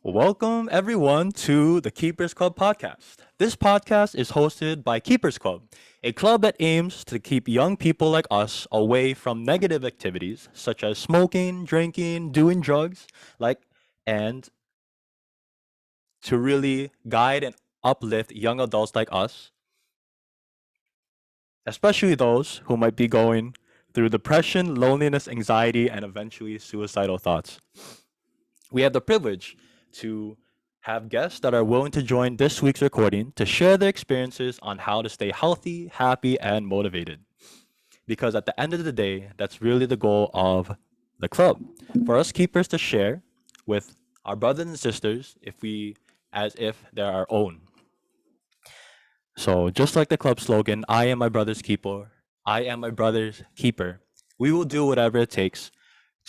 Welcome, everyone, to the Keepers Club podcast. This podcast is hosted by Keepers Club, a club that aims to keep young people like us away from negative activities such as smoking, drinking, doing drugs, like, and to really guide and uplift young adults like us, especially those who might be going through depression, loneliness, anxiety, and eventually suicidal thoughts. We have the privilege to have guests that are willing to join this week's recording to share their experiences on how to stay healthy, happy, and motivated. Because at the end of the day, that's really the goal of the club. For us keepers to share with our brothers and sisters as if they're our own. So just like the club slogan, I am my brother's keeper, I am my brother's keeper. We will do whatever it takes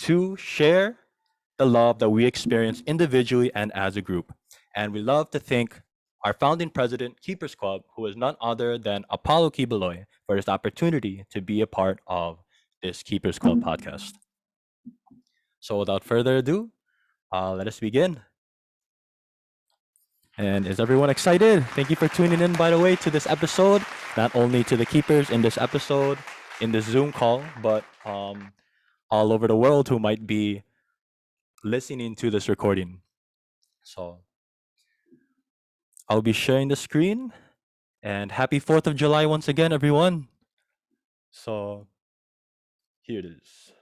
to share the love that we experience individually and as a group. And we love to thank our founding president, Keepers Club, who is none other than Apollo Kibaloy, for this opportunity to be a part of this Keepers Club podcast. So without further ado, let us begin. And is everyone excited? Thank you for tuning in, by the way, to this episode. Not only to the keepers in this episode, in this Zoom call, but all over the world who might be listening to this recording. So I'll be sharing the screen. And happy 4th of July once again, everyone. So here it is.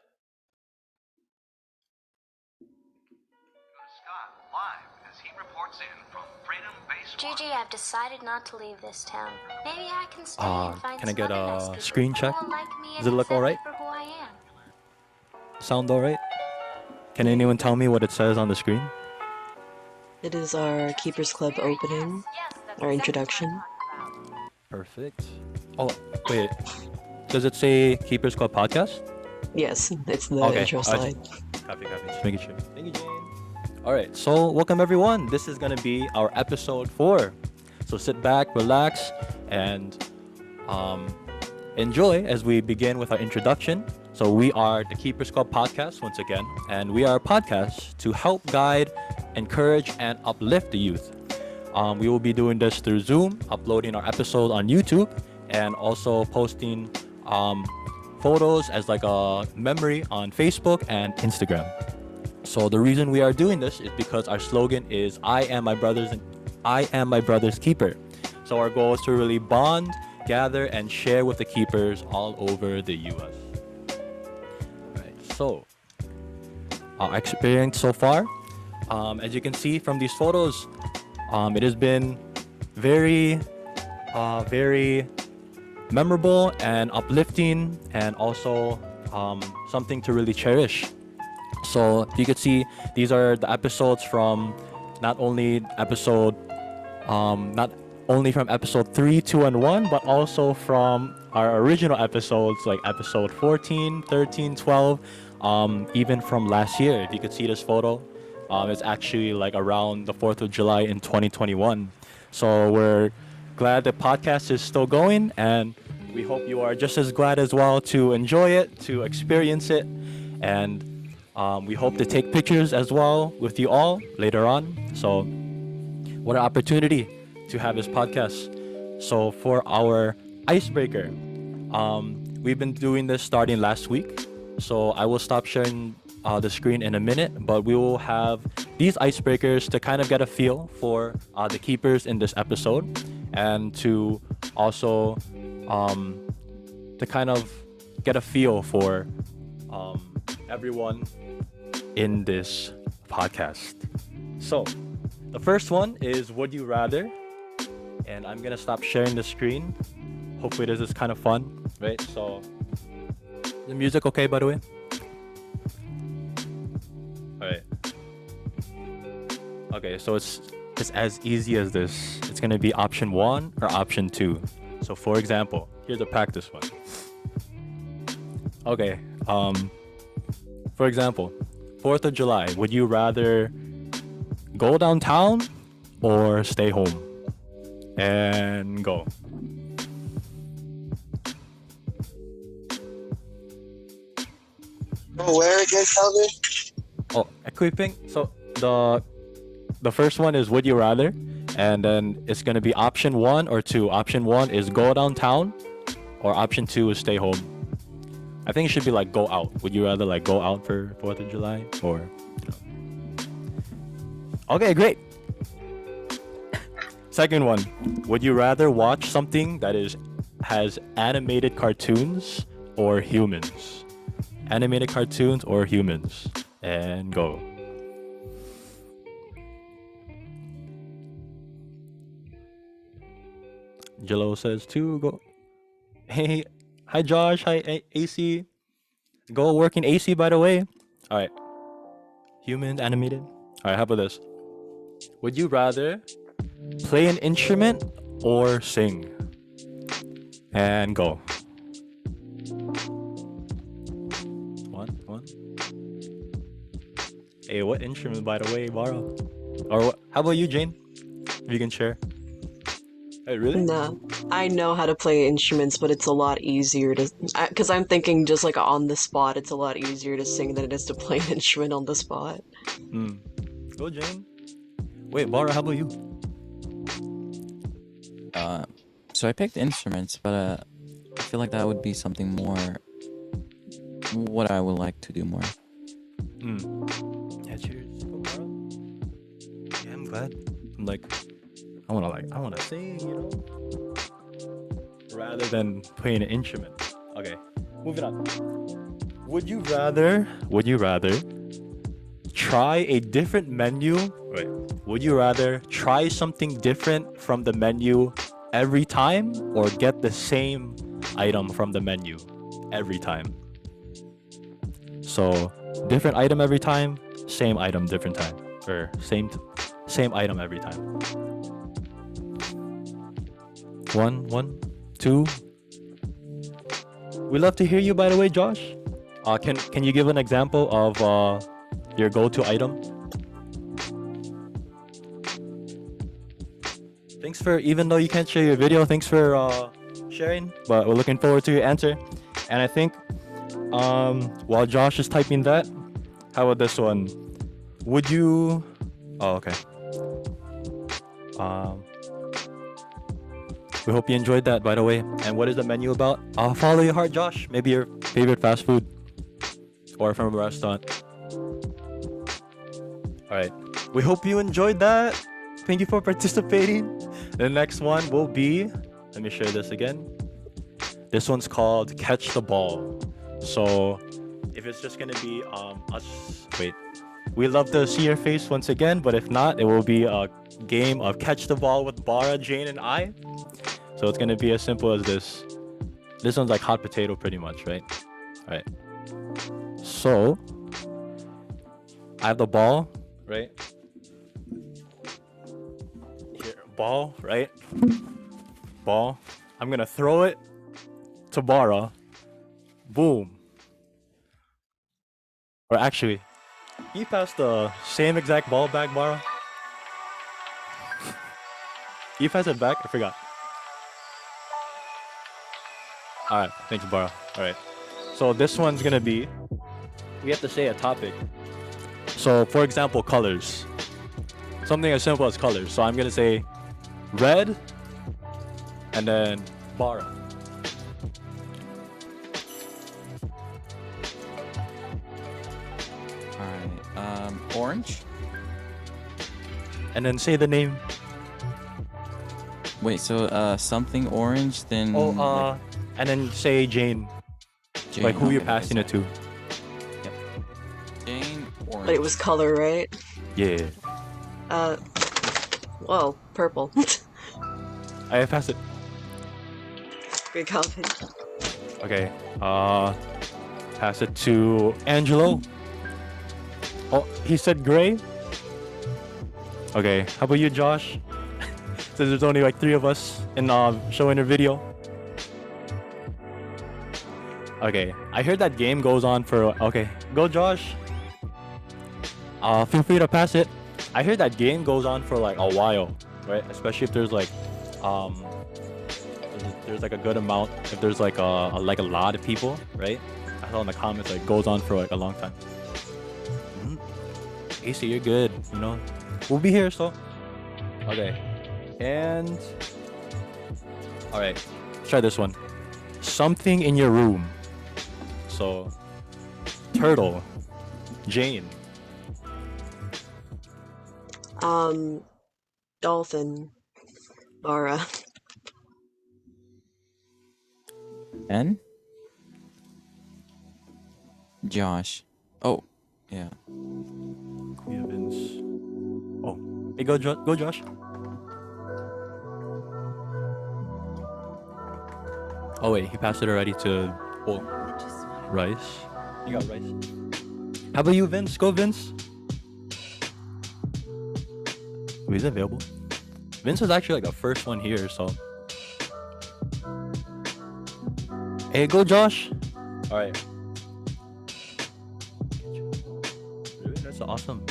Gigi, I've decided not to leave this town. Maybe I can stay and find Can I some get other nice a people screen who check? will like me Does and it look accept me alright? for who I am. Sound alright? Can anyone tell me what it says on the screen? It is our Keepers Club opening, our introduction. Perfect. Oh, wait. Does it say Keepers Club Podcast? Yes, it's the Okay. intro slide. Copy. Just making sure. Thank you, Jane. Alright, so welcome everyone. This is going to be our episode 4. So sit back, relax, and enjoy as we begin with our introduction. So we are the Keepers Club podcast once again, and we are a podcast to help guide, encourage, and uplift the youth. We will be doing this through Zoom, uploading our episode on YouTube, and also posting photos as like a memory on Facebook and Instagram. So the reason we are doing this is because our slogan is I am my brother's keeper. So our goal is to really bond, gather, and share with the keepers all over the US. Alright, so our experience so far, as you can see from these photos, it has been very memorable and uplifting, and also something to really cherish. So you could see these are the episodes from not only from episode 3, 2, and 1, but also from our original episodes like episode 14, 13, 12, even from last year. If you could see this photo, it's actually like around the 4th of July in 2021. So we're glad the podcast is still going, and we hope you are just as glad as well to enjoy it, to experience it, and we hope to take pictures as well with you all later on. So what an opportunity to have this podcast. So for our icebreaker, we've been doing this starting last week. So I will stop sharing the screen in a minute, but we will have these icebreakers to kind of get a feel for the keepers in this episode, and to also to kind of get a feel for everyone in this podcast. So the first one is would you rather, and I'm gonna stop sharing the screen. Hopefully this is kind of fun, right? So the music okay, by the way? All right. Okay, so it's as easy as this. It's gonna be option 1 or option 2. So for example, here's a practice one. Okay, for example, 4th of July, would you rather go downtown or stay home? And go. Oh, where again, Calvin? Oh, equipping. So the the first one is would you rather, and then it's gonna be option 1 or 2. Option 1 is go downtown, or option 2 is stay home. I think it should be like go out. Would you rather like go out for 4th of July or? Okay, great. Second one, would you rather watch something that has animated cartoons or humans? Animated cartoons or humans? And go. Jello says 2. Go. Hey, hi Josh. Hi AC. Go working AC by the way. All right. Human animated. All right. How about this? Would you rather play an instrument or sing? And go. One. Hey, what instrument by the way, Borrow? Or what? How about you, Jane? If you can share. Hey, really? No, I know how to play instruments, but it's a lot easier to, because I'm thinking just like on the spot, it's a lot easier to sing than it is to play an instrument on the spot. Go, Jane. Wait, Bara, how about you? So I picked instruments, but I feel like that would be something more what I would like to do more. Yeah, cheers. Go, Bara. Yeah, I'm glad. I'm like, I wanna sing, you know, rather than playing an instrument. Okay, moving on. Would you rather try a different menu? Wait, would you rather try something different from the menu every time, or get the same item from the menu every time? So, different item every time, same item different time, or same item every time. One, two. We love to hear you, by the way, Josh. Can you give an example of your go-to item? Thanks for, even though you can't share your video, thanks for sharing. But we're looking forward to your answer. And I think while Josh is typing that, how about this one? Would you? Oh, okay. We hope you enjoyed that, by the way. And what is the menu about? Follow your heart, Josh. Maybe your favorite fast food or from a restaurant. All right. We hope you enjoyed that. Thank you for participating. The next one will be, let me share this again. This one's called Catch the Ball. So if it's just gonna be us, wait. We'd love to see your face once again, but if not, it will be a game of Catch the Ball with Bara, Jane, and I. So it's gonna be as simple as this. This one's like hot potato pretty much, right? All right. So I have the ball, right? Here, ball, right? Ball. I'm gonna throw it to Bara. Boom. Or actually, you passed the same exact ball back, Bara. You pass it back? I forgot. Alright, thanks, Bara. Alright. So this one's gonna be, we have to say a topic. So for example, colors. Something as simple as colors. So I'm gonna say red and then Bara. Alright, orange? And then say the name. Wait, so something orange, then like and then say Jane. Jane, Like who you're okay, passing it to. Jane, orange. But it was color, right? Yeah. Well, purple. I pass it. Great copy. Okay. Pass it to Angelo. Oh, he said gray. Okay. How about you, Josh? Since there's only like 3 of us in showing a video. Okay. I heard that game goes on for. Okay. Go, Josh. Feel free to pass it. I heard that game goes on for like a while, right? Especially if there's like there's like a good amount, if there's like a lot of people, right? I saw in the comments like goes on for like a long time. AC, you're good, you know. we'll be here. So, okay, and all right, try this one. Something in your room. So, turtle, Jane. Dolphin, Bara. And Josh. Oh, yeah. Yeah, Vince. Oh, hey, go, Josh. Oh wait, he passed it already to Rice. You got Rice. How about you, Vince? Go, Vince. Wait, is it available? Vince was actually like the first one here, so. Hey, go, Josh. All right. Really? That's awesome.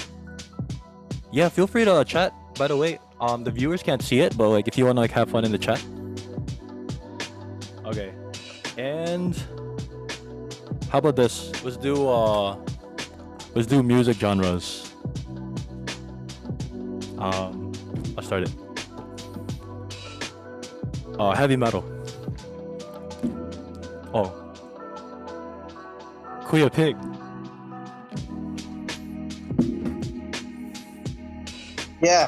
Yeah, feel free to chat. By the way, the viewers can't see it, but like if you want to like have fun in the chat. Okay. And how about this? Let's do music genres. Let's start it. Heavy metal. Oh. Queer Pig. Yeah,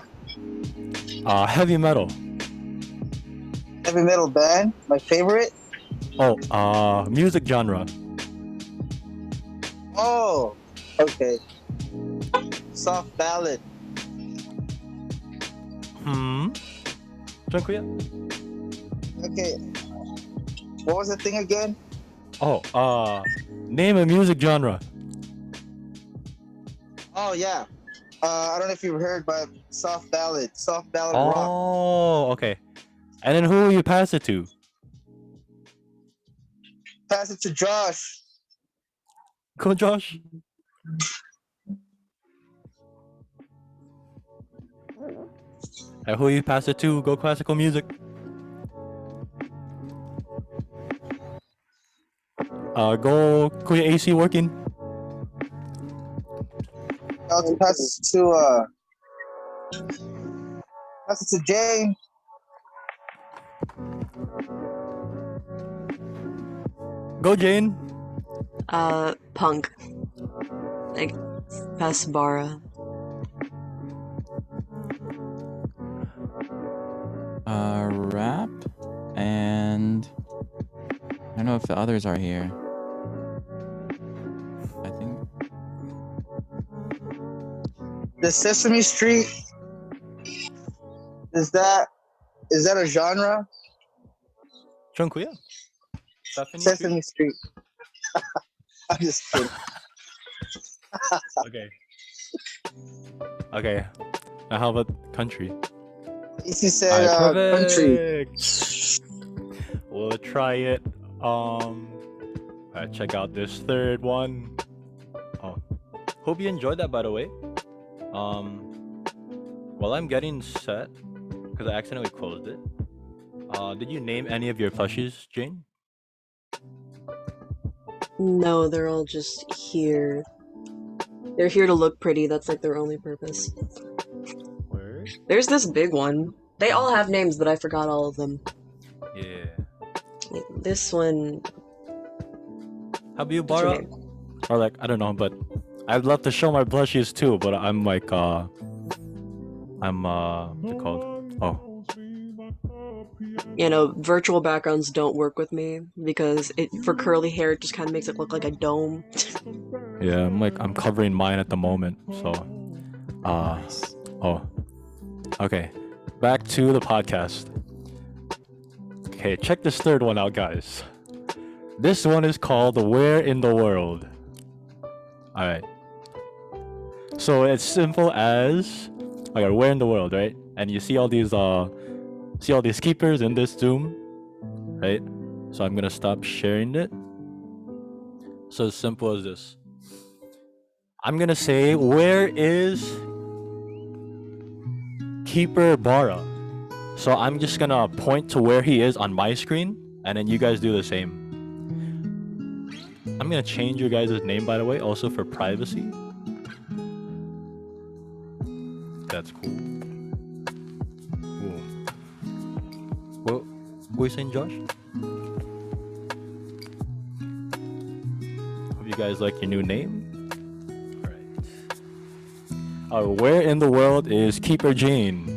Heavy metal. heavy metal band, my favorite. Oh, music genre. Oh, okay. Soft ballad. Tranquilla? Okay. What was the thing again? Oh, name a music genre. Oh yeah. I don't know if you've heard, but soft ballad rock. Oh, okay. And then who will you pass it to? Pass it to Josh. Go, Josh. And who you pass it to? Go classical music. Go Kuya AC working. I'll pass it to Jane. Go, Jane. Punk. Like, pass Bara. Rap, and I don't know if the others are here. I think The Sesame Street. Is that a genre? Tranquilla. Sesame Street. I'm just kidding. Okay. Okay. Now how about country? Easy said country. Perfect. We'll try it. Check out this third one. Oh, hope you enjoyed that. By the way, while I'm getting set, because I accidentally closed it. Did you name any of your plushies, Jane? No, they're all just here. They're here to look pretty, that's like their only purpose. Word? There's this big one. They all have names, but I forgot all of them. Yeah. Like, this one... How about you, What's your Bara? name? Or like, I don't know, but I'd love to show my plushies too, but I'm like, what's it called? Oh. You know, virtual backgrounds don't work with me, because for curly hair, it just kind of makes it look like a dome. Yeah, I'm covering mine at the moment, so, oh. Okay, back to the podcast. Okay, check this third one out, guys. This one is called Where in the World. Alright. So it's simple as, like, where in the world, right? And you see all these keepers in this Zoom, right? So I'm gonna stop sharing it. So as simple as this. I'm gonna say, where is Keeper Bara? So I'm just gonna point to where he is on my screen, and then you guys do the same. I'm gonna change your guys' name, by the way, also for privacy. that's cool. Cool. What were you saying, Josh? Hope you guys like your new name. All right. Where in the world is Keeper Jane?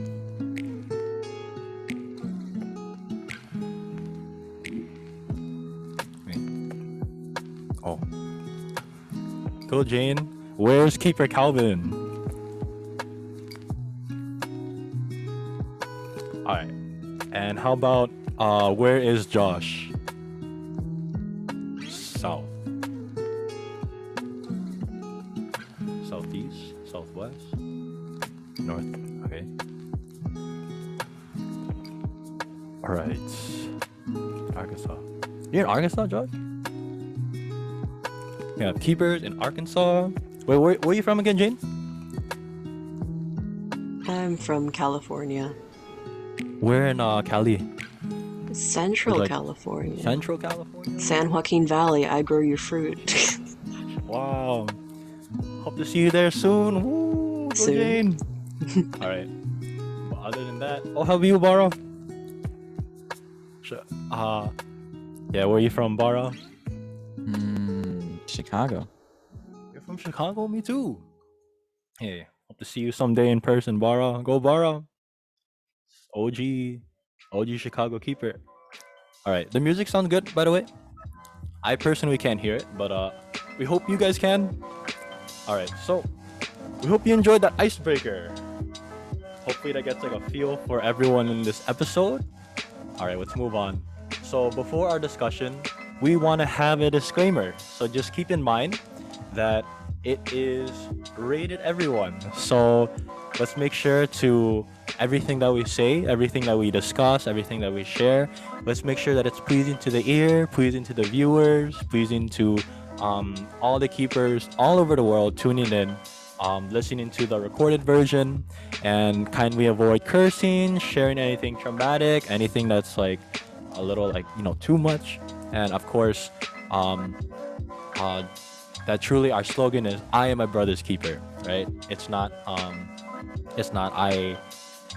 Oh. Go Jane. Where's Keeper Calvin? Alright. And how about where is Josh? South. Southeast? Southwest? North. Okay. Alright. Arkansas. You're in Arkansas, Josh? We have keepers in Arkansas. Wait, where are you from again, Jane? I'm from California. Where in Cali? Central Like California. Central California? San Joaquin Valley, I grow your fruit. Wow. Hope to see you there soon. Woo, go Soon. Jane. Alright. But other than that, oh, how are you, Bara? Yeah, where are you from, Bara? Chicago. You're from Chicago? Me too. Hey, hope to see you someday in person, Bara. Go, Bara. OG Chicago keeper. Alright, the music sounds good, by the way. I personally can't hear it, but we hope you guys can. Alright, so we hope you enjoyed that icebreaker. Hopefully that gets like a feel for everyone in this episode. Alright, let's move on. So before our discussion, we want to have a disclaimer. So just keep in mind that it is rated everyone. So let's make sure to everything that we say, everything that we discuss, everything that we share, let's make sure that it's pleasing to the ear, pleasing to the viewers, pleasing to all the keepers all over the world tuning in, listening to the recorded version, and kindly avoid cursing, sharing anything traumatic, anything that's like a little like, you know, too much. And of course, that truly our slogan is I am my brother's keeper, right? It's not I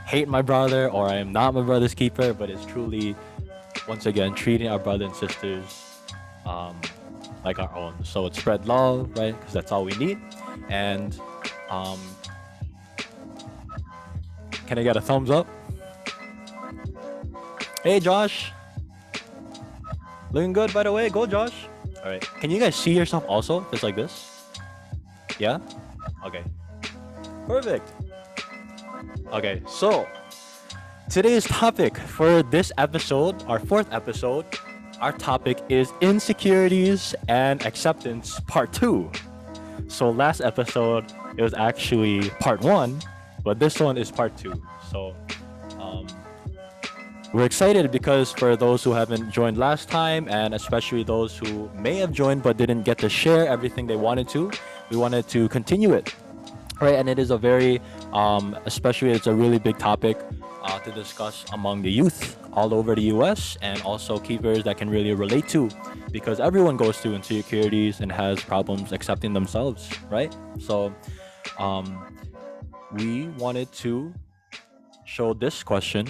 hate my brother or I am not my brother's keeper, but it's truly, once again, treating our brothers and sisters like our own. So it's spread love, right? Because that's all we need. And can I get a thumbs up? Hey, Josh. Looking good, by the way. Go, Josh. All right. Can you guys see yourself also? Just like this? Yeah? Okay. Perfect. Okay, so today's topic for this episode, our fourth episode, our topic is insecurities and acceptance part 2. So last episode, it was actually part 1, but this one is part 2. So we're excited because for those who haven't joined last time, and especially those who may have joined but didn't get to share everything they wanted to, we wanted to continue it. Right, and it is a very, especially it's a really big topic to discuss among the youth all over the US, and also keepers that can really relate to, because everyone goes through insecurities and has problems accepting themselves, right? So we wanted to show this question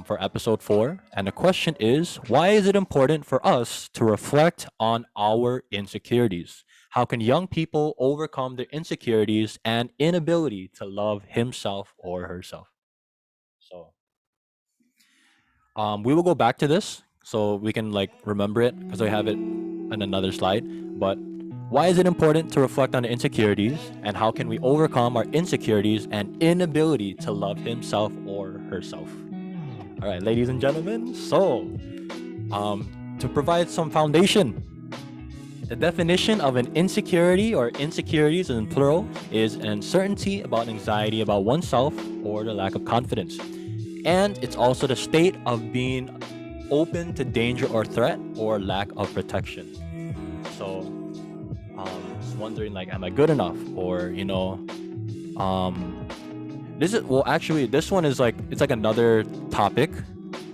for episode 4, and the question is, why is it important for us to reflect on our insecurities? How can young people overcome their insecurities and inability to love himself or herself? So we will go back to this so we can like remember it, because I have it on another slide. But why is it important to reflect on the insecurities, and how can we overcome our insecurities and inability to love himself or herself? All right, ladies and gentlemen, so to provide some foundation, the definition of an insecurity, or insecurities in plural, is an uncertainty about anxiety about oneself or the lack of confidence. And it's also the state of being open to danger or threat or lack of protection. So just wondering like, am I good enough? Or, you know, this is, well, actually this one is like, it's like another topic,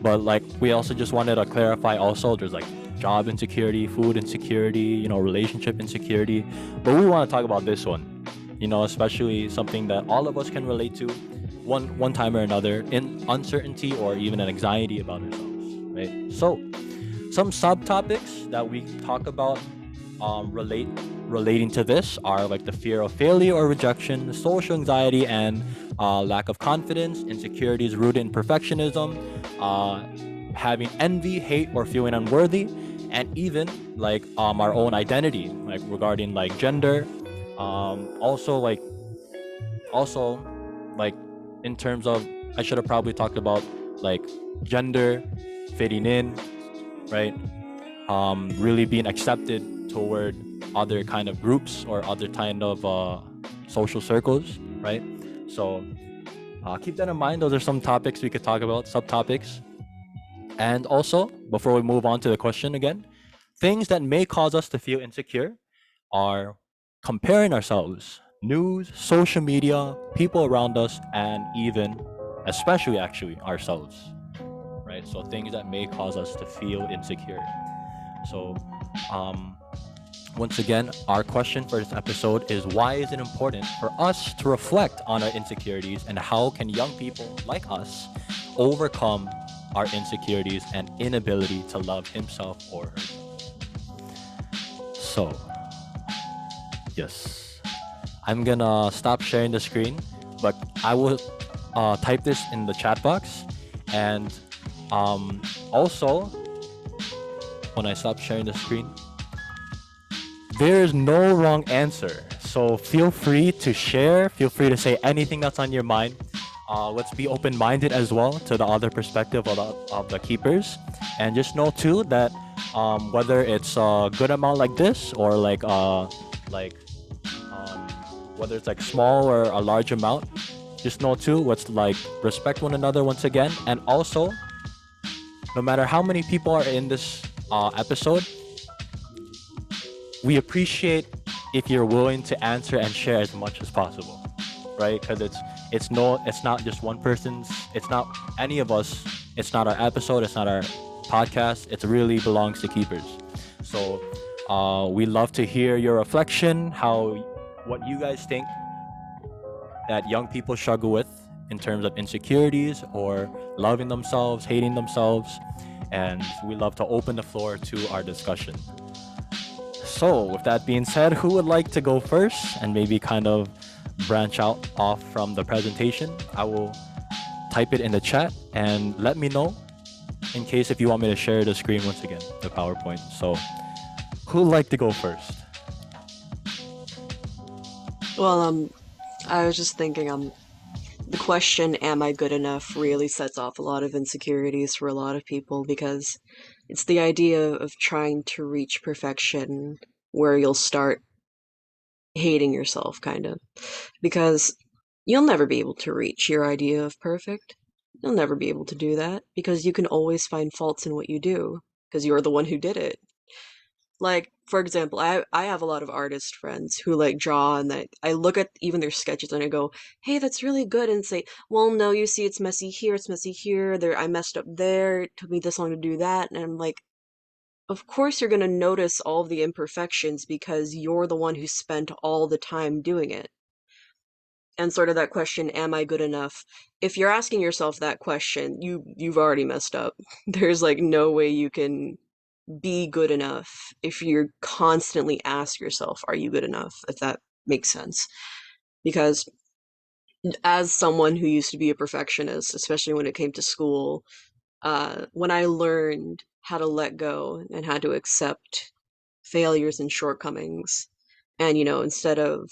but like we also just wanted to clarify also, there's like job insecurity, food insecurity, you know, relationship insecurity. But we want to talk about this one. especially something that all of us can relate to one time or another in uncertainty or even an anxiety about ourselves, right? So, some subtopics that we talk about relating to this are like the fear of failure or rejection, social anxiety and lack of confidence, insecurities rooted in perfectionism, uh, having envy, hate, or feeling unworthy, and even like our own identity, like regarding like gender, also also like in terms of I should have probably talked about like gender, fitting in, right? Really being accepted toward other kind of groups or other kind of social circles, right? So keep that in mind. Those are some topics we could talk about, subtopics. And also, before we move on to the question again, things that may cause us to feel insecure are comparing ourselves, news, social media, people around us, and even, especially actually, ourselves, right? So things that may cause us to feel insecure. So, um, once again, our question for this episode is why is it important for us to reflect on our insecurities and how can young people like us overcome our insecurities and inability to love himself or herself? So, yes, I'm gonna stop sharing the screen, but I will type this in the chat box. And also, when I stop sharing the screen, there is no wrong answer. So feel free to share, feel free to say anything that's on your mind. Let's be open minded as well to the other perspective of the keepers. And just know too that whether it's a good amount like this or like um, whether it's like small or a large amount, just know too what's like respect one another once again. And also, no matter how many people are in this episode, we appreciate if you're willing to answer and share as much as possible, right? Because it's not just one person's, it's not any of us, it's not our episode, it's not our podcast, it really belongs to keepers. So we love to hear your reflection, how what you guys think that young people struggle with in terms of insecurities or loving themselves, hating themselves, and we love to open the floor to our discussion. So, with that being said, who would like to go first and maybe kind of branch out off from the presentation? I will type it in the chat and let me know in case if you want me to share the screen once again, the PowerPoint. So, who would like to go first? Well, I was just thinking, the question, am I good enough, really sets off a lot of insecurities for a lot of people because it's the idea of trying to reach perfection where you'll start hating yourself, kind of. Because you'll never be able to reach your idea of perfect. You'll never be able to do that because you can always find faults in what you do because you're the one who did it. Like, for example, I have a lot of artist friends who like draw and that I look at even their sketches and I go, "Hey, that's really good." And say, "Well, no, you see it's messy here, it's messy here. There I messed up there. It took me this long to do that." And I'm like, "Of course you're going to notice all of the imperfections because you're the one who spent all the time doing it." And sort of that question, am I good enough? If you're asking yourself that question, you've already messed up. There's like no way you can be good enough if you constantly ask yourself, are you good enough? If that makes sense. Because as someone who used to be a perfectionist, especially when it came to school, when I learned how to let go and how to accept failures and shortcomings, and, instead of,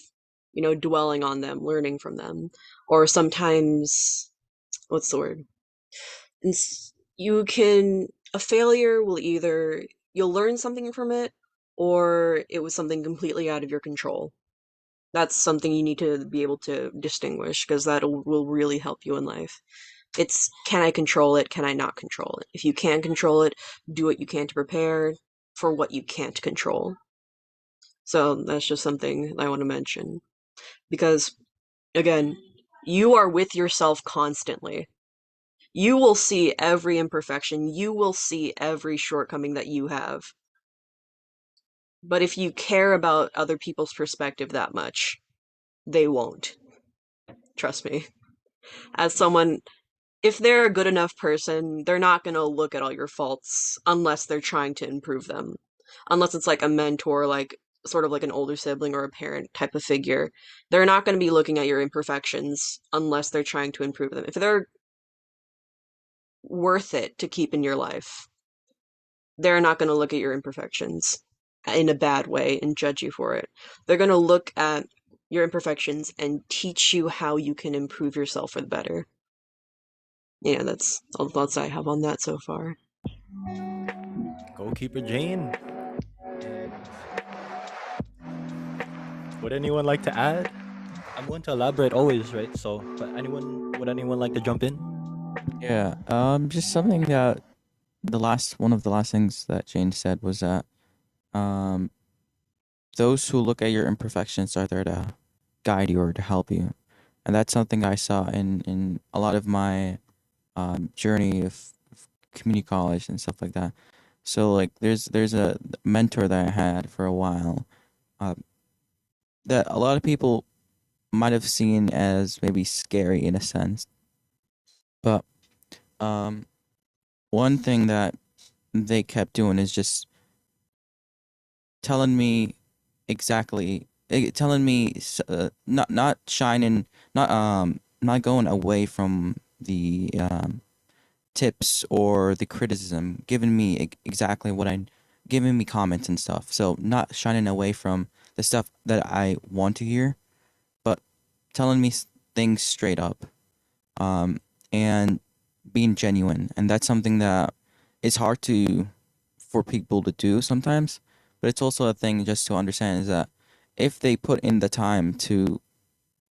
dwelling on them, learning from them, or sometimes, what's the word? You can, a failure will either, you'll learn something from it, or it was something completely out of your control. That's something you need to be able to distinguish because that will really help you in life. It's, can I control it? Can I not control it? If you can control it, do what you can to prepare for what you can't control. So that's just something I want to mention. Because, again, you are with yourself constantly. You will see every imperfection. You will see every shortcoming that you have. But if you care about other people's perspective that much, they won't. Trust me. As someone, if they're a good enough person, they're not going to look at all your faults unless they're trying to improve them. Unless it's like a mentor, like sort of like an older sibling or a parent type of figure. They're not going to be looking at your imperfections unless they're trying to improve them. If they're worth it to keep in your life, they're not going to look at your imperfections in a bad way and judge you for it. They're going to look at your imperfections and teach you how you can improve yourself for the better. Yeah, that's all the thoughts I have on that so far. Goalkeeper Jane. Would anyone like to add? I'm going to elaborate always, right? So, but would anyone like to jump in? Yeah. Just something that one of the last things that Jane said was that um those who look at your imperfections are there to guide you or to help you, and that's something I saw in a lot of my journey of community college and stuff like that. So like there's a mentor that I had for a while, uh, that a lot of people might have seen as maybe scary in a sense, but um one thing that they kept doing is just telling me exactly, telling me not shining, not going away from the tips or the criticism, giving me exactly what I, giving me comments and stuff. So not shining away from the stuff that I want to hear, but telling me things straight up, and being genuine. And that's something that is hard to for people to do sometimes, but it's also a thing just to understand is that if they put in the time to,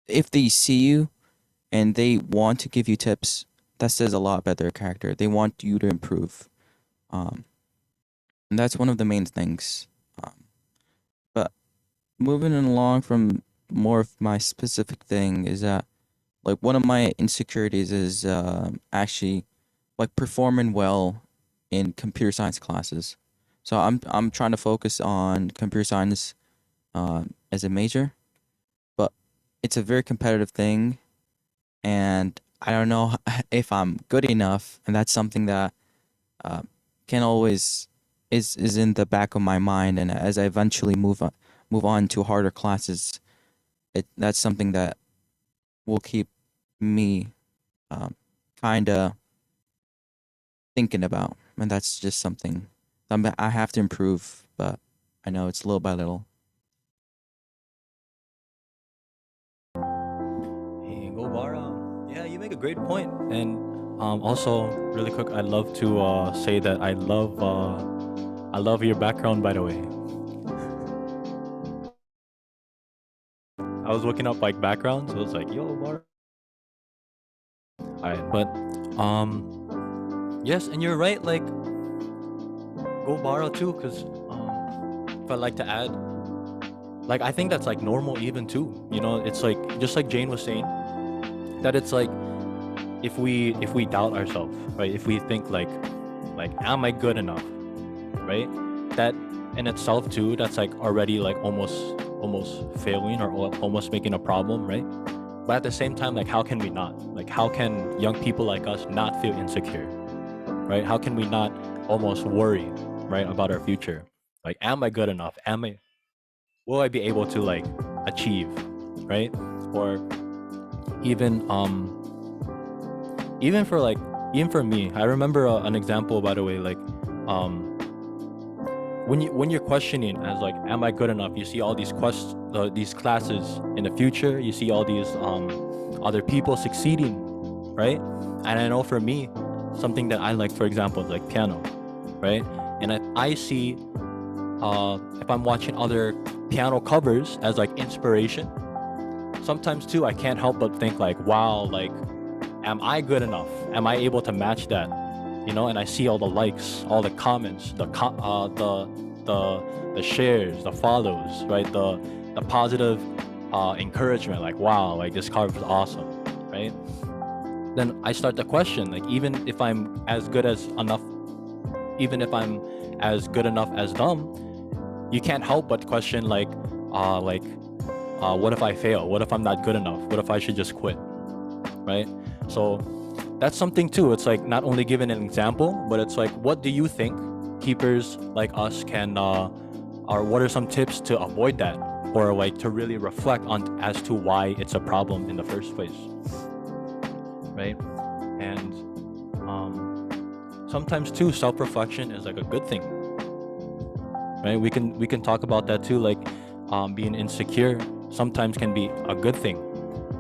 if they see you and they want to give you tips, that says a lot about their character. They want you to improve. Um, and that's one of the main things. But moving along from more of my specific thing is that like one of my insecurities is actually like performing well in computer science classes. So I'm trying to focus on computer science as a major, but it's a very competitive thing, and I don't know if I'm good enough, and that's something that uh, can always is in the back of my mind. And as I eventually move on to harder classes, that's something that will keep me kind of thinking about, and that's just something I have to improve. But I know it's little by little. Hey, go Bara. Yeah, you make a great point. And also, really quick, I'd love to say that I love your background. By the way, I was looking up like backgrounds. So I was like, yo, Bara. All right, but yes, and you're right. Like, go Bara too, because if I'd like to add, like, I think that's like normal even too. You know, it's like just like Jane was saying, that it's like if we doubt ourselves, right? If we think like am I good enough, right? That in itself too, that's like already like almost failing or almost making a problem, right? But at the same time, like how can we not? Like how can young people like us not feel insecure, right? How can we not almost worry, right, about our future? Like, am I good enough? Will I be able to like achieve, right? Or even even for like even for me, I remember an example, by the way, like um when you're questioning as like am I good enough, you see all these classes in the future, you see all these other people succeeding, right? And I know for me, something that I like, for example, is like piano, right? And I see if I'm watching other piano covers as like inspiration, sometimes too I can't help but think like, wow, like am I good enough? Am I able to match that? You know, and I see all the likes, all the comments, the shares, the follows, right? The positive encouragement, like wow, like this cover is awesome, right? Then I start to question, like even if I'm as good as enough, even if I'm as good enough as them, you can't help but question like what if I fail? What if I'm not good enough? What if I should just quit? Right? So that's something too. It's like not only giving an example, but it's like, what do you think keepers like us can, or what are some tips to avoid that, or like to really reflect on as to why it's a problem in the first place, right? And sometimes too, self-reflection is like a good thing, right? We can talk about that too, like being insecure sometimes can be a good thing,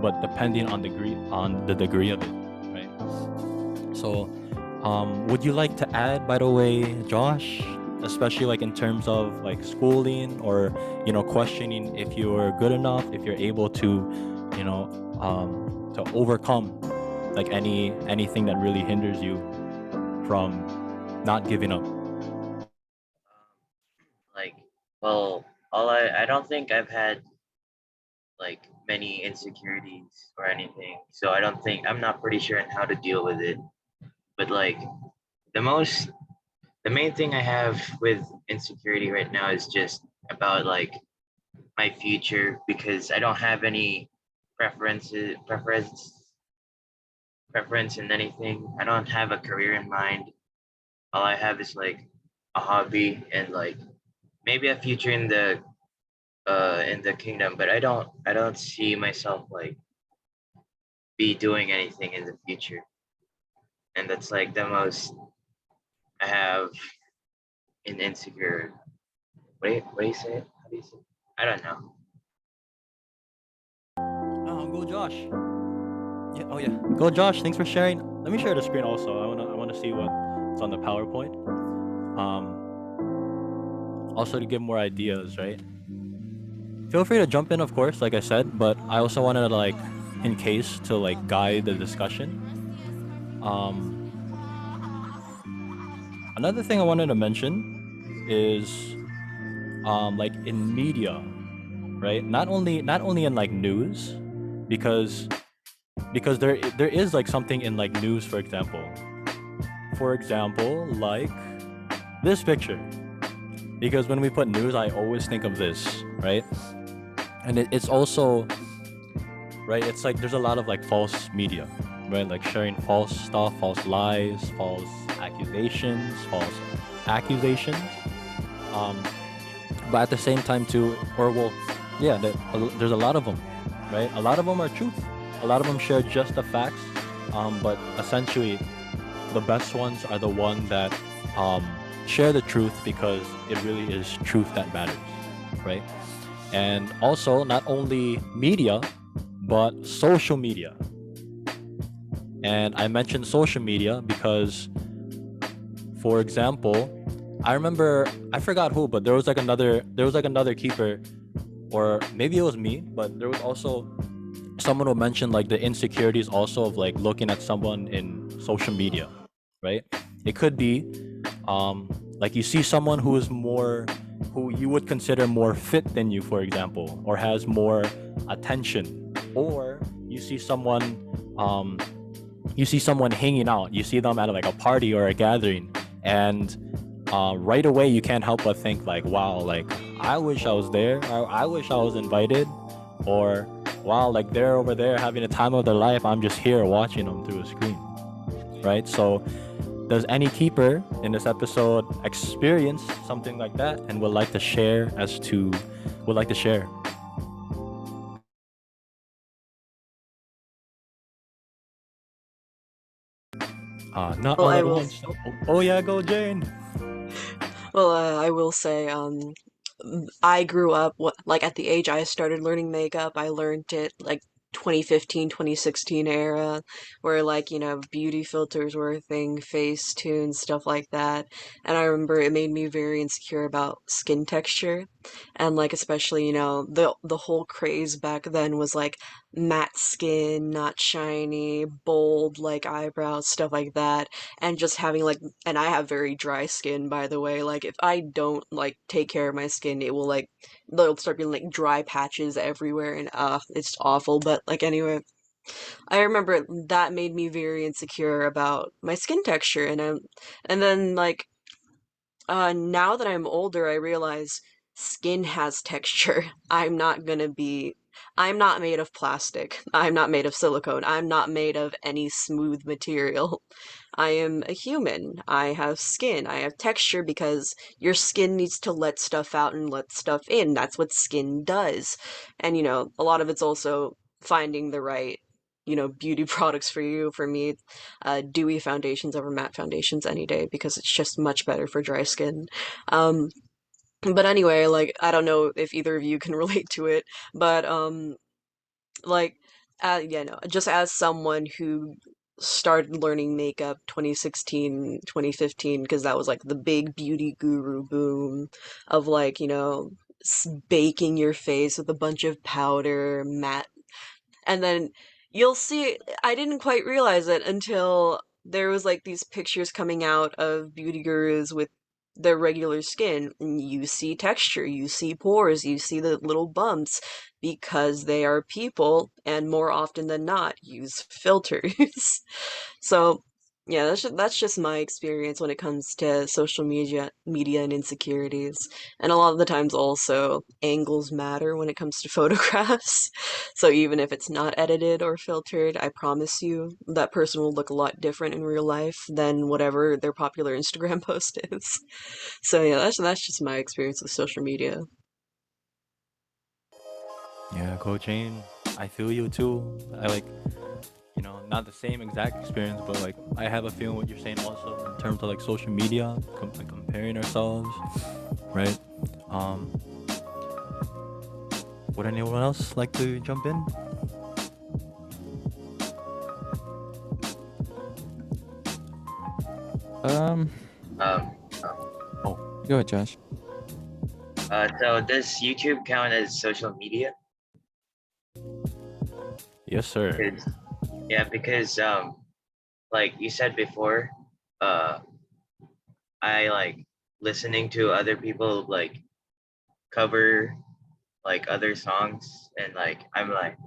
but depending on the degree of it, right? So would you like to add, by the way, Josh, especially like in terms of like schooling, or questioning if you're good enough, if you're able to, to overcome like anything that really hinders you from not giving up? Like, well, I don't think I've had like many insecurities or anything, so I'm not pretty sure on how to deal with it. But like the most the main thing I have with insecurity right now is just about like my future, because I don't have any preferences preference in anything. I don't have a career in mind. All I have is like a hobby and like maybe a future in the kingdom, but I don't see myself like be doing anything in the future. And that's like the most I have in insecure. What do you say? How do you say? I don't know. Go Josh. Yeah, oh yeah, go Josh, thanks for sharing. Let me share the screen also. I want to see what's on the PowerPoint, also to give more ideas, right? Feel free to jump in, of course, like I said, but I also wanted to, like, in case, to like guide the discussion. Um, Another thing I wanted to mention is, like in media, right? Not only in like news, because there is like something in like news, for example. For example, like this picture. Because when we put news, I always think of this, right? And it's also, right, it's like there's a lot of like false media, right? Like sharing false stuff, false lies, false accusations. Um, but at the same time too, or well, yeah, there's a lot of them, right? A lot of them are truth. A lot of them share just the facts, but essentially the best ones are the ones that um, share the truth because it really is truth that matters, right? And also, not only media, but social media. And I mentioned social media because, for example, I remember, I forgot who, but there was like another keeper, or maybe it was me, but there was also someone who mentioned like the insecurities also of like looking at someone in social media, right? It could be like you see someone who you would consider more fit than you, for example, or has more attention, or um you see someone hanging out, you see them at like a party or a gathering, and right away you can't help but think like, wow, like I wish I was there, or I wish I was invited, or wow, like they're over there having the time of their life, I'm just here watching them through a screen, right? So does any keeper in this episode experience something like that and would like to share? Not Well, all I at will. once. Oh yeah, go Jane. Well, I will say, I grew up like at the age I started learning makeup. I learned it like 2015, 2016 era, where like, beauty filters were a thing, Facetune, stuff like that. And I remember it made me very insecure about skin texture. And like especially, the whole craze back then was like matte skin, not shiny, bold like eyebrows, stuff like that. And just having like, and I have very dry skin, by the way. Like if I don't like take care of my skin, it will like there'll start being like dry patches everywhere, and it's awful. But like anyway, I remember that made me very insecure about my skin texture, and then like now that I'm older, I realize skin has texture. I'm not made of plastic. I'm not made of silicone. I'm not made of any smooth material. I am a human. I have skin. I have texture because your skin needs to let stuff out and let stuff in. That's what skin does. And, a lot of it's also finding the right, beauty products for you. For me, dewy foundations over matte foundations any day because it's just much better for dry skin. Um, but anyway, like, I don't know if either of you can relate to it, but like, yeah, no, just as someone who started learning makeup 2016, 2015, because that was like the big beauty guru boom of like, baking your face with a bunch of powder, matte, and then you'll see, I didn't quite realize it until there was like these pictures coming out of beauty gurus with their regular skin, and you see texture, you see pores, you see the little bumps because they are people and more often than not use filters. So, yeah, that's just my experience when it comes to social media and insecurities. And a lot of the times also angles matter when it comes to photographs. So even if it's not edited or filtered, I promise you that person will look a lot different in real life than whatever their popular Instagram post is. So yeah, that's just my experience with social media. Yeah, Coach Jane, I feel you too. I like, not the same exact experience, but like I have a feeling what you're saying also in terms of like social media, like comparing ourselves, right? Um, would anyone else like to jump in? Um, Um, Oh, go ahead, Josh. so does YouTube count as social media? yes, sir. Because yeah, because like you said before, uh, I like listening to other people like cover like other songs, and like I'm like,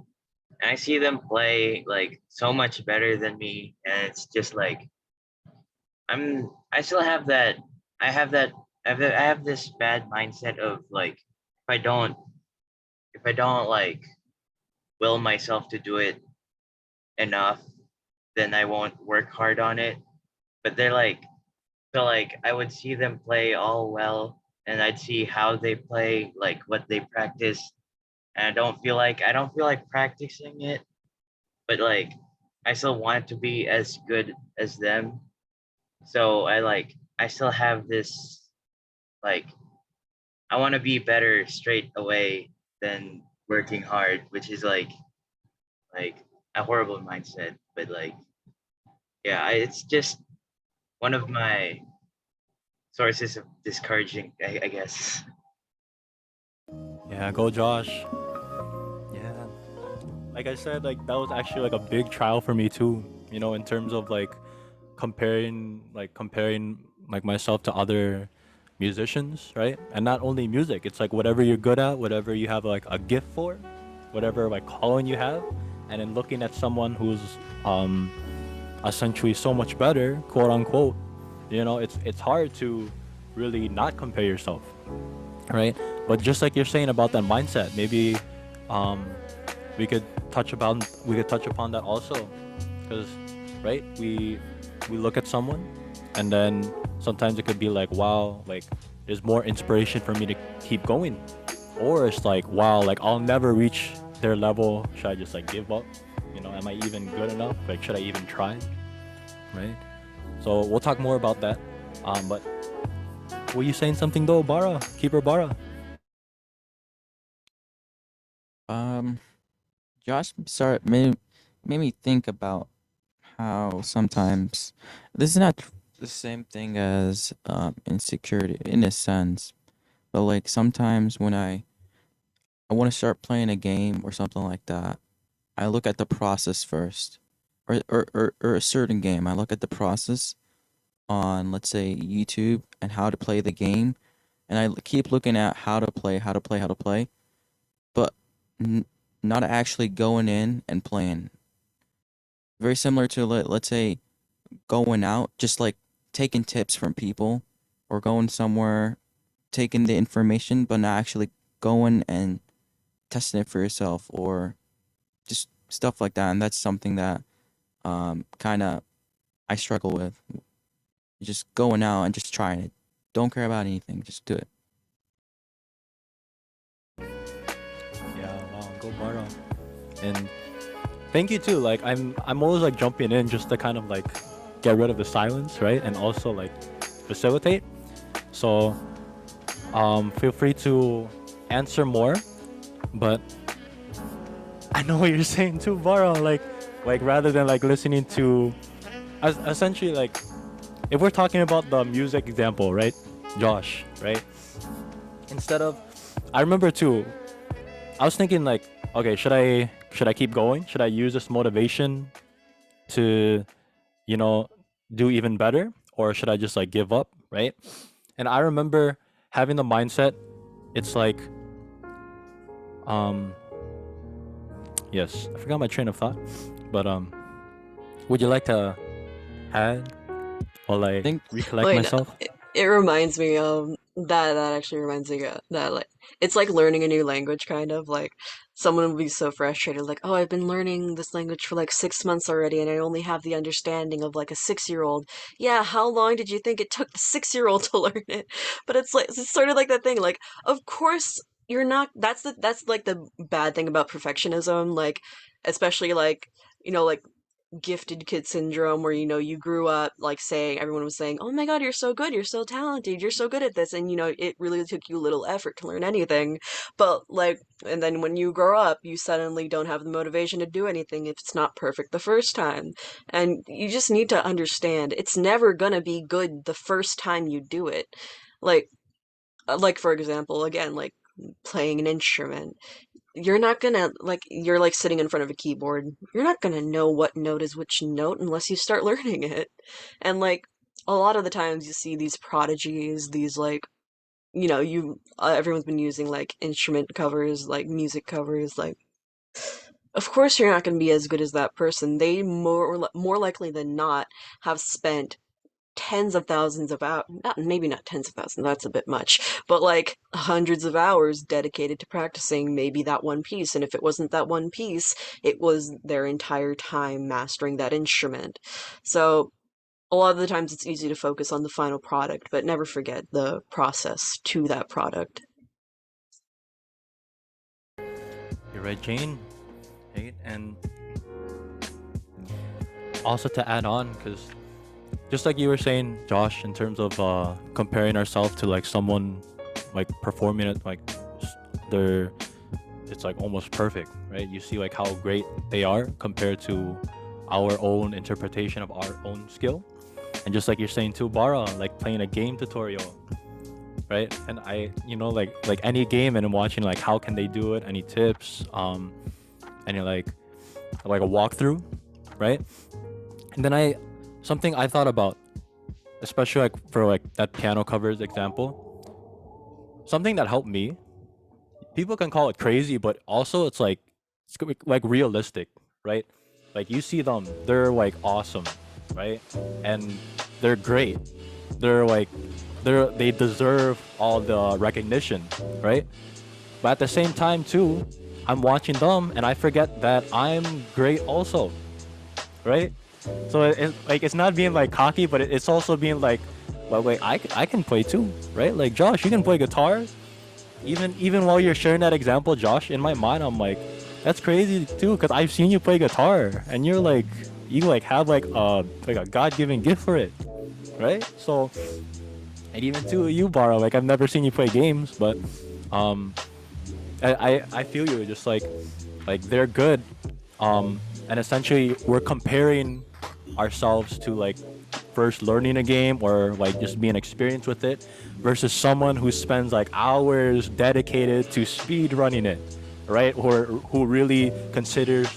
and I see them play like so much better than me, and it's just like I still have that I have that I have this bad mindset of like I don't if I don't like will myself to do it enough, then I won't work hard on it. But they're like, so like I would see them play all well, and I'd see how they play, like what they practice, and I don't feel like practicing it, but like I still want to be as good as them. So I still have this like I want to be better straight away than working hard, which is like a horrible mindset. But like yeah, it's just one of my sources of discouraging, I guess. yeah, go Josh. Yeah, like I said, like that was actually like a big trial for me too. In terms of like comparing like myself to other musicians, right? And not only music, it's like whatever you're good at, whatever you have like a gift for, whatever like calling you have, and then looking at someone who's um essentially so much better, quote unquote. It's hard to really not compare yourself, right? But just like you're saying about that mindset, maybe um we could touch upon that also, because right, we look at someone, and then sometimes it could be like, wow, like there's more inspiration for me to keep going, or it's like, wow, like I'll never reach their level. Should I just like give up? Am I even good enough? Like, should I even try? Right? So we'll talk more about that. But were you saying something though, Bara? Keeper Bara? Um, Josh, sorry, made me think about how sometimes this is not the same thing as insecurity in a sense, but like sometimes when I want to start playing a game or something like that, I look at the process first, or a certain game. I look at the process on, let's say, YouTube and how to play the game, and keep looking at how to play, how to play, how to play, but n- not actually going in and playing. Very similar to let's say going out, just like taking tips from people or going somewhere taking the information but not actually going and testing it for yourself, or just stuff like that. And that's something that kind of I struggle with. Just going out and just trying it. Don't care about anything. Just do it. Yeah, wow, go Bara. And thank you too. Like I'm always like jumping in just to kind of like get rid of the silence, right? And also like facilitate. So feel free to answer more. But I know what you're saying too, Bara. Like rather than like listening to, essentially like, if we're talking about the music example, right, Josh, right? Instead of, I remember too, I was thinking like, okay, should I keep going? Should I use this motivation to, you know, do even better, or should I just like give up, right? And I remember having the mindset, it's like, um, yes, I forgot my train of thought, but would you like to add while I Think recollect Wait, no, myself? it reminds me that actually reminds me that like it's like learning a new language kind of like someone would be so frustrated like, oh, I've been learning this language for like 6 months already and I only have the understanding of like a 6-year-old. Yeah, how long did you think it took the 6-year-old to learn it? But it's like it's sort of like that thing like, of course you're not, that's like the bad thing about perfectionism, like especially like, like gifted kid syndrome where you grew up like saying, everyone was saying, oh my god, you're so good, you're so talented, you're so good at this, and it really took you little effort to learn anything. But like, and then when you grow up you suddenly don't have the motivation to do anything if it's not perfect the first time. And you just need to understand it's never gonna be good the first time you do it. Like like for example, again, like playing an instrument, you're not gonna, like, you're like sitting in front of a keyboard, you're not gonna know what note is which note unless you start learning it. And like a lot of the times you see these prodigies, these like, everyone's been using like instrument covers, like music covers, like of course you're not gonna be as good as that person. They more likely than not have spent tens of thousands of hours, not maybe not tens of thousands, that's a bit much, but like hundreds of hours dedicated to practicing maybe that one piece. And if it wasn't that one piece, it was their entire time mastering that instrument. So a lot of the times it's easy to focus on the final product, but never forget the process to that product. You're right, Jane. Right? And also to add on, because just like you were saying, Josh, in terms of comparing ourselves to like someone like performing it, like they're, it's like almost perfect, right? You see like how great they are compared to our own interpretation of our own skill. And just like you're saying too, Bara, like playing a game tutorial, right? And I, like any game, and I'm watching like how can they do it, any tips, any like a walkthrough, right? And then something I thought about, especially like for like that piano covers example, something that helped me. People can call it crazy, but also it's like realistic, right? Like you see them, they're like awesome, right? And they're great. They're like they deserve all the recognition, right? But at the same time too, I'm watching them and I forget that I'm great also, right? So it's not being like cocky, but it's also being like, well, wait, I can play too, right? Like Josh, you can play guitar. Even while you're sharing that example, Josh, in my mind, I'm like, that's crazy too, because I've seen you play guitar, and you're like, you like have like a God-given gift for it, right? So, and even too, you Bara, like I've never seen you play games, but um, I feel you, just like they're good, and essentially we're comparing ourselves to like first learning a game or like just being experienced with it versus someone who spends like hours dedicated to speed running it, right? Or who really considers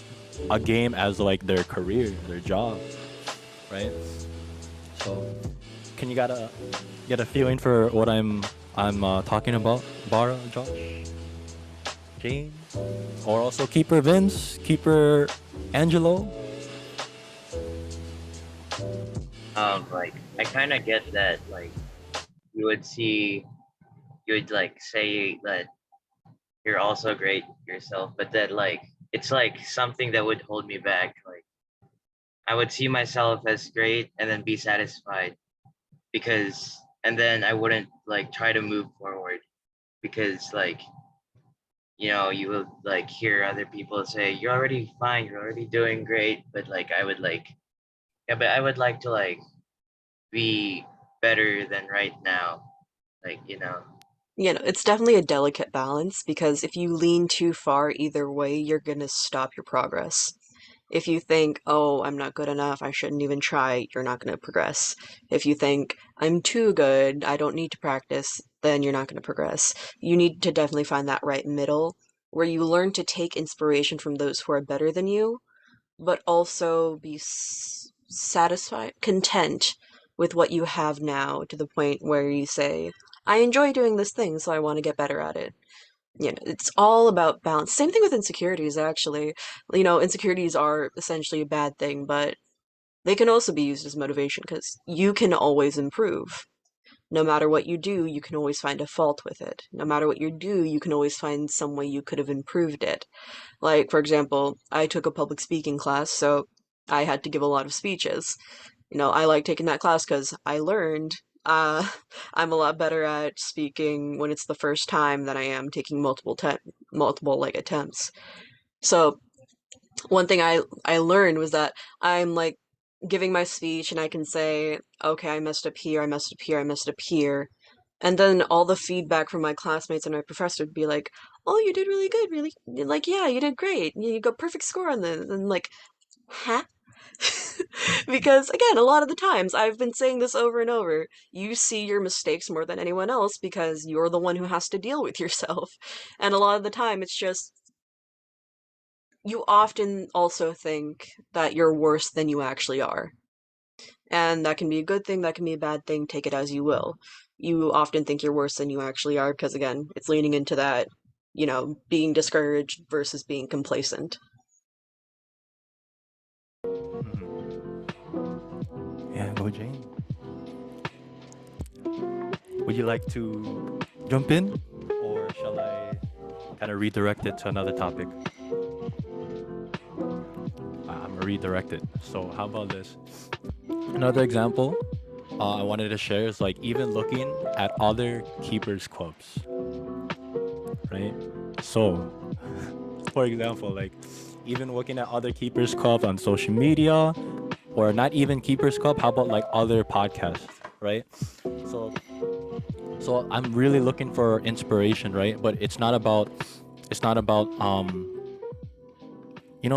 a game as like their career, their job, right? So can you get a feeling for what I'm talking about, Bara, Josh, Jane, or also Keeper Vince, Keeper Angelo? Like I kind of get that. Like you would see you would like say that you're also great yourself, but that like it's like something that would hold me back. Like I would see myself as great and then be satisfied because and then I wouldn't like try to move forward because like you will like hear other people say you're already fine, you're already doing great, but like I would like yeah, but I would like to like be better than right now. Like, It's definitely a delicate balance because if you lean too far either way, you're gonna stop your progress. If you think, oh, I'm not good enough, I shouldn't even try, you're not gonna progress. If you think, I'm too good, I don't need to practice, then you're not gonna progress. You need to definitely find that right middle where you learn to take inspiration from those who are better than you, but also be satisfied, content with what you have now to the point where you say, I enjoy doing this thing, so I want to get better at it. It's all about balance. Same thing with insecurities, actually. Insecurities are essentially a bad thing, but they can also be used as motivation because you can always improve. No matter what you do, you can always find a fault with it. No matter what you do, you can always find some way you could have improved it. Like, for example, I took a public speaking class, so I had to give a lot of speeches. I like taking that class because I learned uh, I'm a lot better at speaking when it's the first time than I am taking multiple like attempts. So one thing I learned was that I'm like giving my speech and I can say, okay, I messed up here, I messed up here, I messed up here. And then all the feedback from my classmates and my professor would be like, "Oh, you did really good, really like yeah, you did great. You got perfect score on this." And like, huh? Because again, a lot of the times I've been saying this over and over, you see your mistakes more than anyone else because you're the one who has to deal with yourself. And a lot of the time it's just you often also think that you're worse than you actually are. And that can be a good thing, that can be a bad thing, take it as you will. You often think you're worse than you actually are because, again, it's leaning into that, being discouraged versus being complacent. Yeah, go Jane. Would you like to jump in, or shall I kind of redirect it to another topic? I'm gonna redirect it. So how about this? Another example I wanted to share is like even looking at other keepers clubs, right? So, for example, like even looking at other keepers clubs on social media, or not even keepers club. How about like other podcasts, right? So, so I'm really looking for inspiration, right? But it's not about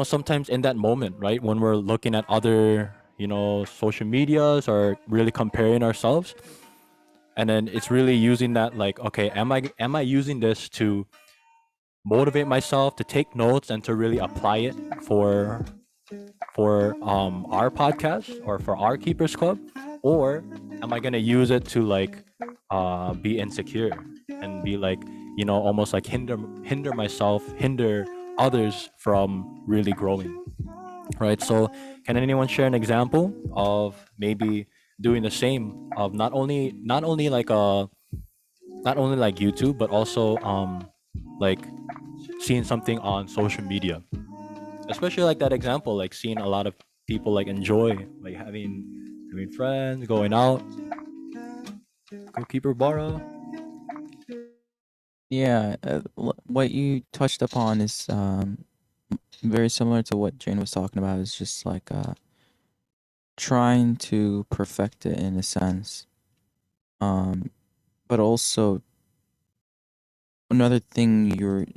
sometimes in that moment, right, when we're looking at other social medias or really comparing ourselves, and then it's really using that like, okay, am I using this to motivate myself to take notes and to really apply it for our podcast or for our keepers club, or am I gonna use it to like be insecure and be like almost like hinder myself, hinder others from really growing, right? So can anyone share an example of maybe doing the same, of not only like not only like YouTube, but also like seeing something on social media, especially like that example, like seeing a lot of people like enjoy like having friends, going out, goalkeeper Bara. Yeah, what you touched upon is very similar to what Jane was talking about. It's just like trying to perfect it in a sense. Um, but also another thing you're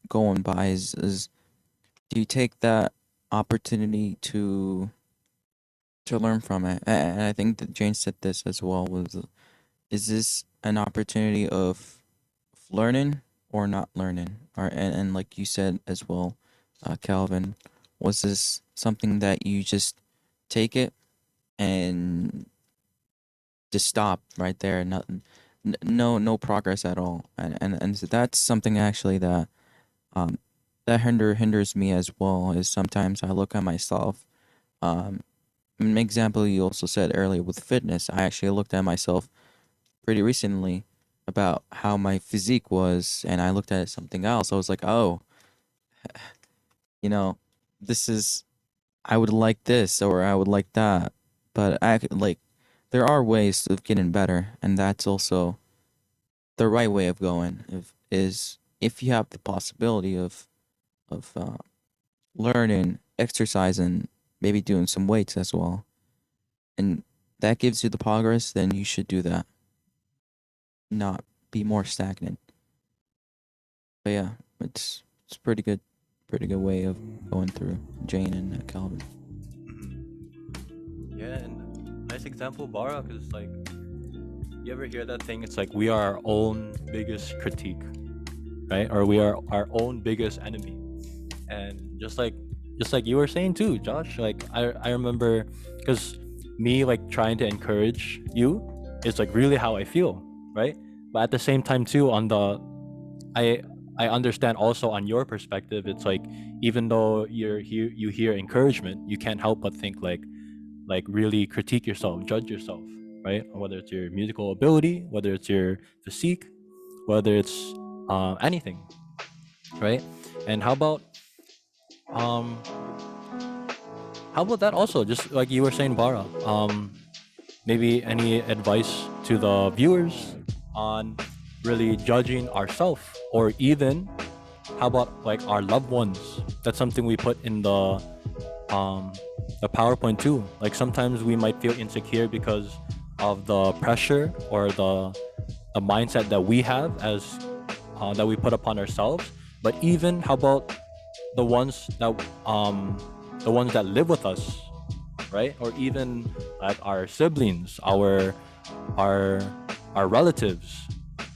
going by is do you take that opportunity to learn from it? And I think that Jane said this as well. Is this an opportunity of learning or not learning? Or and like you said as well, Calvin, was this something that you just take it and just stop right there? Nothing, no progress at all. And so that's something actually that um that hinders me as well. Is sometimes I look at myself. An example you also said earlier with fitness. I actually looked at myself pretty recently, about how my physique was, and I looked at something else. I was like, oh, you know, this is I would like this or I would like that. But like there are ways of getting better, and that's also the right way of going. If you have the possibility of learning, exercising, maybe doing some weights as well, and that gives you the progress, then you should do that. Not be more stagnant. But yeah, it's pretty good way of going through Jane and Calvin. Yeah, and nice example, Bara, because like you ever hear that thing? It's like we are our own biggest critique, right? Or we are our own biggest enemy. And just like you were saying too, Josh. Like I remember, because me like trying to encourage you is like really how I feel, right? But at the same time too, on the I I understand also on your perspective, it's like even though you hear encouragement, you can't help but think like really critique yourself, judge yourself, right? Whether it's your musical ability, whether it's your physique, whether it's anything, right? And um how about that also? Just like you were saying, Bara. Maybe any advice to the viewers on really judging ourselves, or even how about like our loved ones? That's something we put in um the PowerPoint too. Like sometimes we might feel insecure because of the pressure or the mindset that we have as that we put upon ourselves. But even how about the ones that the ones that live with us, right? Or even like our siblings, our our relatives,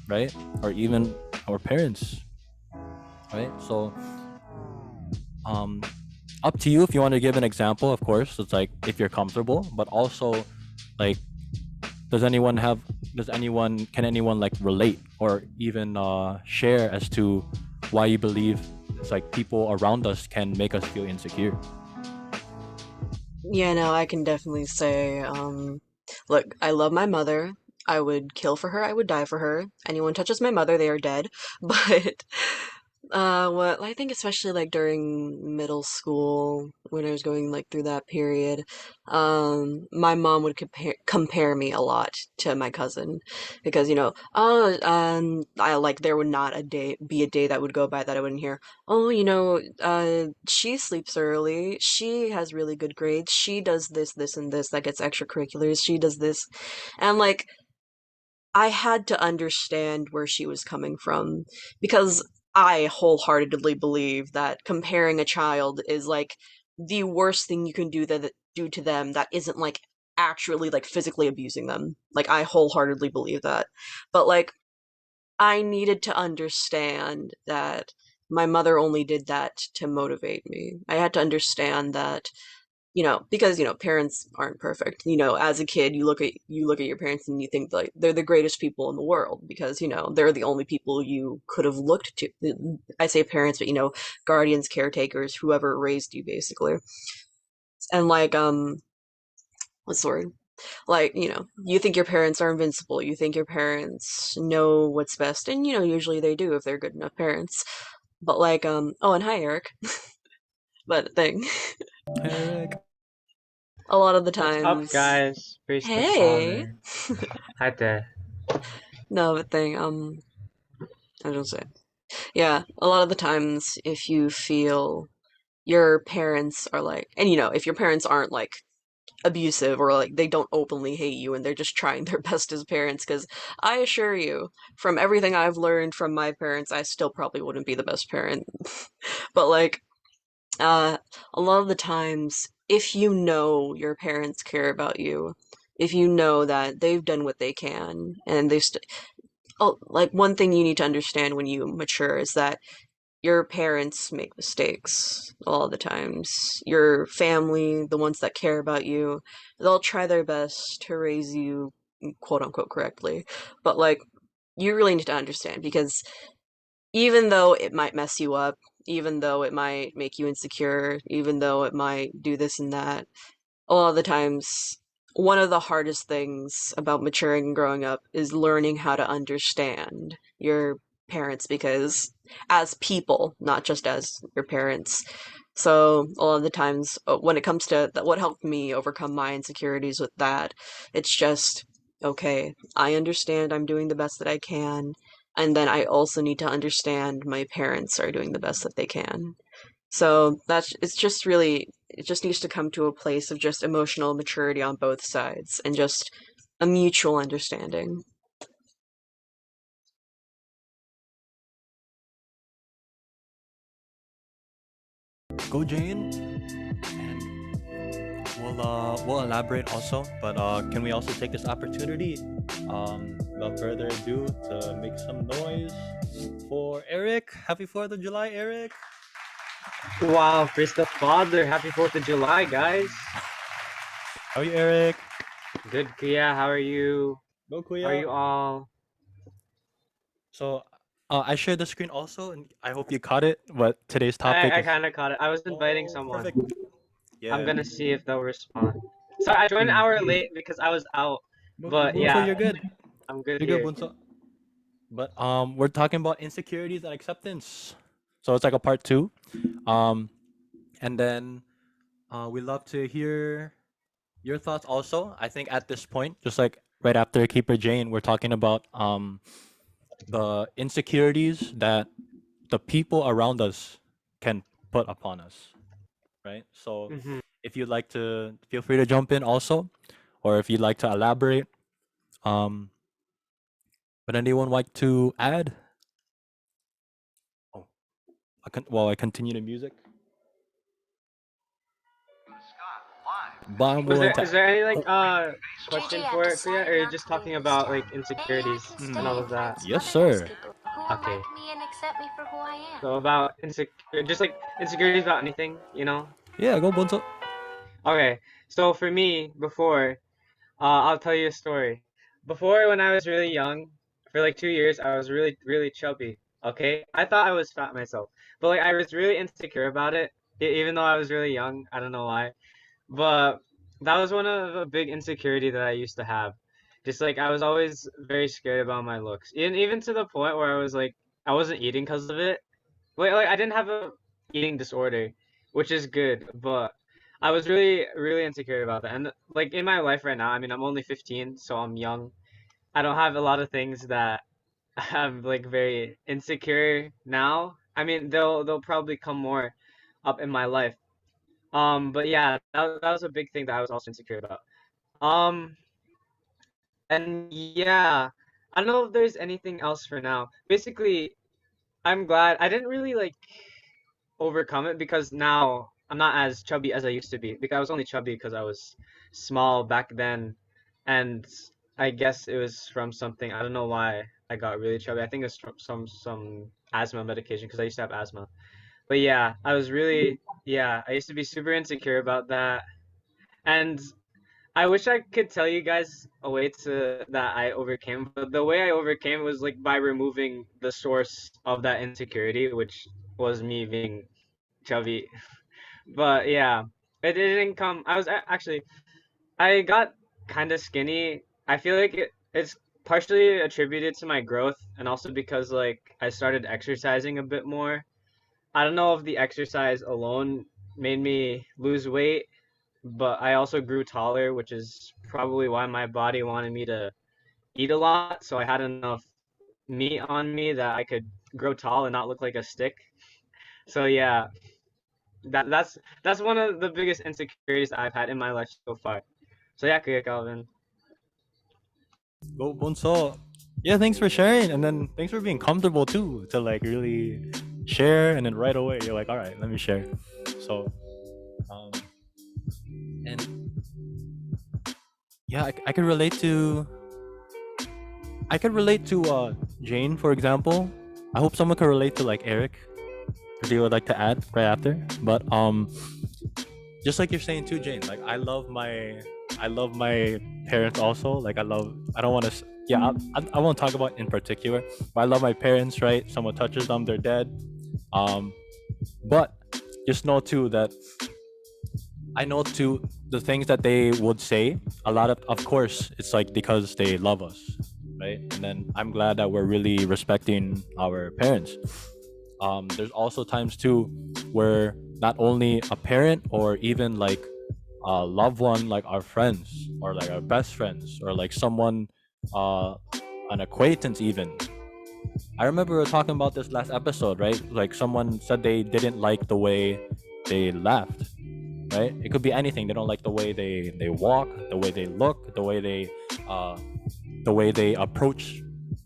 right? Or even our parents, right? So um up to you if you want to give an example, of course. It's like if you're comfortable, but also like does anyone have does anyone can anyone like relate or even share as to why you believe it's like people around us can make us feel insecure? Yeah, no, I can definitely say, look, I love my mother. I would kill for her. I would die for her. Anyone touches my mother, they are dead. But what I think especially like during middle school when I was going like through that period, my mom would compare me a lot to my cousin because I like there would not a day be a day that would go by that I wouldn't hear, oh, she sleeps early, she has really good grades, she does this, this, and this, that gets extracurriculars, she does this, and like I had to understand where she was coming from because I wholeheartedly believe that comparing a child is like the worst thing you can do to them that isn't like actually like physically abusing them. Like I wholeheartedly believe that. But like I needed to understand that my mother only did that to motivate me. I had to understand that because parents aren't perfect. As a kid, you look at your parents and you think like they're the greatest people in the world because they're the only people you could have looked to. I say parents, but guardians, caretakers, whoever raised you, basically. And like what's the word? Like you think your parents are invincible. You think your parents know what's best, and usually they do if they're good enough parents. But like oh, and hi Eric. But thing, Eric. a lot of the What's up, times, guys? Praise the hey. Father. Hi there. No, but thing, I don't say. Yeah, a lot of the times, if you feel your parents are like, and if your parents aren't like abusive or like they don't openly hate you and they're just trying their best as parents, because I assure you, from everything I've learned from my parents, I still probably wouldn't be the best parent. But like, uh, a lot of the times, if you know your parents care about you, if you know that they've done what they can and oh, like one thing you need to understand when you mature is that your parents make mistakes all the times. Your family, the ones that care about you, they'll try their best to raise you quote unquote correctly. But like you really need to understand because even though it might mess you up, even though it might make you insecure, even though it might do this and that, a lot of the times one of the hardest things about maturing and growing up is learning how to understand your parents because as people, not just as your parents. So a lot of the times when it comes to what helped me overcome my insecurities with that, it's just, okay, I understand I'm doing the best that I can, and then I also need to understand my parents are doing the best that they can. So it's just really, it just needs to come to a place of just emotional maturity on both sides and just a mutual understanding. Go Jane, and we'll elaborate also. But can we also take this opportunity, without further ado, to make some noise for Eric? Happy 4th of July, Eric! Wow, Chris the Father. Happy 4th of July, guys. How are you, Eric? Good, Kuya. How are you? Go How are Kuya. you all? So, I shared the screen also, and I hope you caught it. But today's topic I is kind of caught it. I was inviting oh someone. perfect. I'm Yeah. gonna see if they'll respond. Sorry, I joined an hour late because I was out. But Bunso, yeah, you're good. I'm good You're good, here. Bunso. But we're talking about insecurities and acceptance. So it's like a part two. Um, and then we love to hear your thoughts also. I think at this point, just like right after Keeper Jane, we're talking about the insecurities that the people around us can put upon us, right? So Hmm. if you'd like to feel free to jump in also, or if you'd like to elaborate, um, would anyone like to add? Oh, while I continue the music. But I'm Was willing there to. is there any like Oh, question Gigi, I've for it, Kuya, decided or are you not just to leave talking this about town. like Maybe I insecurities can and stay all mhm. of and find that? some Yes, other nice sir. people who will Okay. like me and accept me for who I am. So about just like insecurities about anything, you know? Yeah, go Bunso. Okay. So for me, before, I'll tell you a story. Before, when I was really young, for like 2 years, I was really, really chubby. Okay? I thought I was fat myself, but like I was really insecure about it, even though I was really young. I don't know why, but that was one of a big insecurity that I used to have. Just like I was always very scared about my looks, even to the point where I was like I wasn't eating because of it. Like I didn't have a eating disorder, which is good, but I was really really insecure about that. And like in my life right now, I mean, I'm only 15, so I'm young. I don't have a lot of things that I'm like very insecure now. I mean, they'll probably come more up in my life. But yeah, that was a big thing that I was also insecure about. Um, and yeah, I don't know if there's anything else for now. Basically, I'm glad I didn't really like overcome it because now I'm not as chubby as I used to be. Because I was only chubby because I was small back then, and I guess it was from something. I don't know why I got really chubby. I think it's from some asthma medication because I used to have asthma. But yeah, I was really yeah, I used to be super insecure about that. And I wish I could tell you guys a way to that I overcame, but the way I overcame was like by removing the source of that insecurity, which was me being chubby. But yeah, it didn't come. Actually, I got kind of skinny. I feel like it's partially attributed to my growth and also because like I started exercising a bit more. I don't know if the exercise alone made me lose weight, but I also grew taller, which is probably why my body wanted me to eat a lot. So I had enough meat on me that I could grow tall and not look like a stick. So yeah, that's one of the biggest insecurities I've had in my life so far. So yeah, Kuya Calvin. Go Bunso. Yeah, thanks for sharing, and then thanks for being comfortable too to like really share, and then right away you're like, all right, let me share. So, um, and yeah, I could relate to Jane, for example. I hope someone can relate to like Eric, if they would like to add right after. But just like you're saying too, Jane. Like I love my parents also. Like I don't want to. Yeah, I won't talk about in particular, but I love my parents. Right, someone touches them, they're dead. Um, but just know too that I know too the things that they would say. A lot of course, it's like because they love us, right? And then I'm glad that we're really respecting our parents. There's also times too where not only a parent or even like a loved one, like our friends or like our best friends or like someone, uh, an acquaintance even. I remember we were talking about this last episode, right? Like someone said they didn't like the way they laughed, right? It could be anything. They don't like the way they walk, the way they look, uh, the way they approach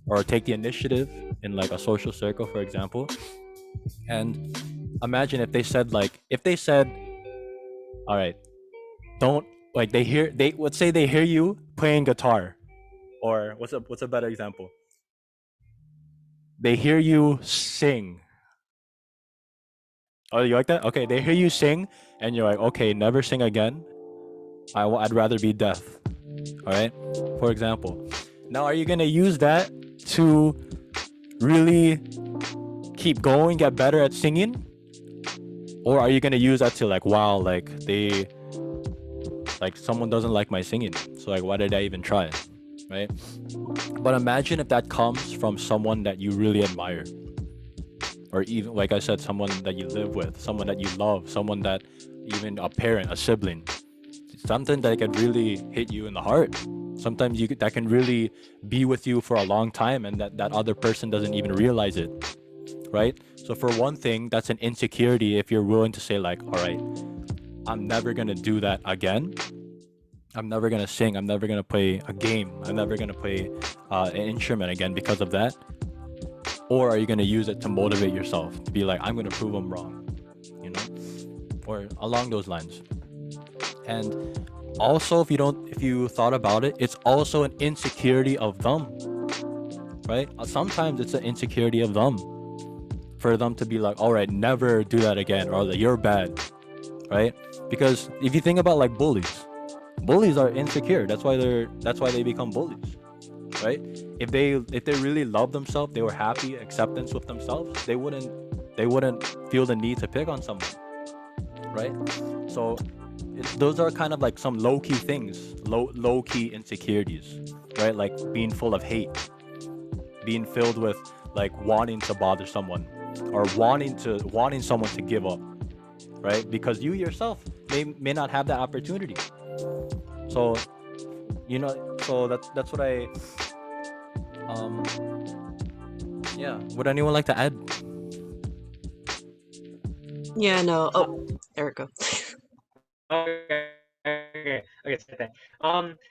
or take the initiative in like a social circle, for example. And imagine if they said, all right, don't like they let's say they hear you playing guitar, or what's a better example? They hear you sing. Oh, you like that? Okay, they hear you sing, and you're like, okay, never sing again. I'd rather be deaf. All right. For example, now are you gonna use that to really keep going, get better at singing, or are you gonna use that to like, wow, like someone doesn't like my singing, so like, why did I even try it, right? But imagine if that comes from someone that you really admire, or even like I said, someone that you live with, someone that you love, someone that even a parent, a sibling, something that can really hit you in the heart. Sometimes that can really be with you for a long time, and that other person doesn't even realize it, right? So for one thing, that's an insecurity if you're willing to say like, all right, I'm never gonna do that again. I'm never gonna sing. I'm never gonna play a game. I'm never gonna play an instrument again because of that. Or are you gonna use it to motivate yourself to be like, I'm gonna prove them wrong, you know, or along those lines. And also, if you thought about it, it's also an insecurity of them, right? Sometimes it's an insecurity of them for them to be like, all right, never do that again, or like, you're bad, right? Because if you think about like bullies are insecure. That's why they become bullies, right? If they really love themselves, they were happy, acceptance with themselves, they wouldn't feel the need to pick on someone, right? So those are kind of like some low key things, low key insecurities, right? Like being full of hate, being filled with like wanting to bother someone, or wanting someone to give up, right? Because you yourself may not have that opportunity. So so that's what I um yeah. Would anyone like to add? Yeah, no. Oh, Erica. Okay, okay, same thing.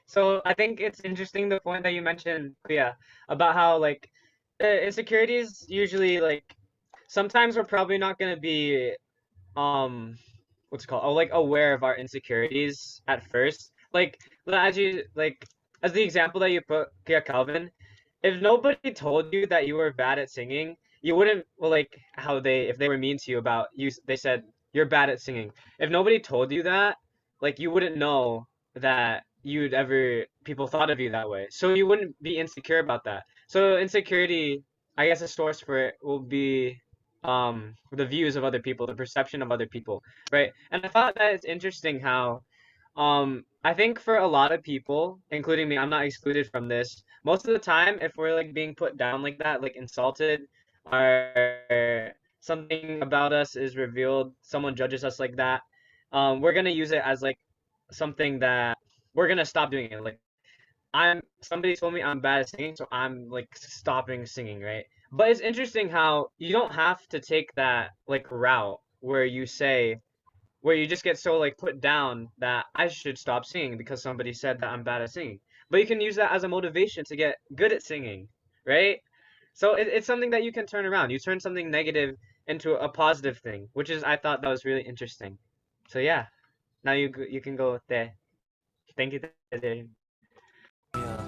So I think it's interesting the point that you mentioned, Kuya, about how like insecurities usually like sometimes we're probably not gonna be um what's it called? Oh, like aware of our insecurities at first. Like as you like as the example that you put, Kuya Calvin, if nobody told you that you were bad at singing, you wouldn't well like how they if they were mean to you about you they said you're bad at singing. If nobody told you that, like you wouldn't know that you'd ever people thought of you that way. So you wouldn't be insecure about that. So insecurity, I guess a source for it will be the views of other people, the perception of other people, right? And I thought that it's interesting how I think for a lot of people, including me, I'm not excluded from this. Most of the time, if we're like being put down like that, like insulted, or something about us is revealed, someone judges us like that, we're gonna use it as like something that we're gonna stop doing it. Like somebody told me I'm bad at singing, so I'm like stopping singing, right? But it's interesting how you don't have to take that like route where you say where you just get so like put down that I should stop singing because somebody said that I'm bad at singing. But you can use that as a motivation to get good at singing, right? So it's something that you can turn around. You turn something negative into a positive thing, which is I thought that was really interesting. So yeah, now you can go there. Thank you, Ted. Yeah,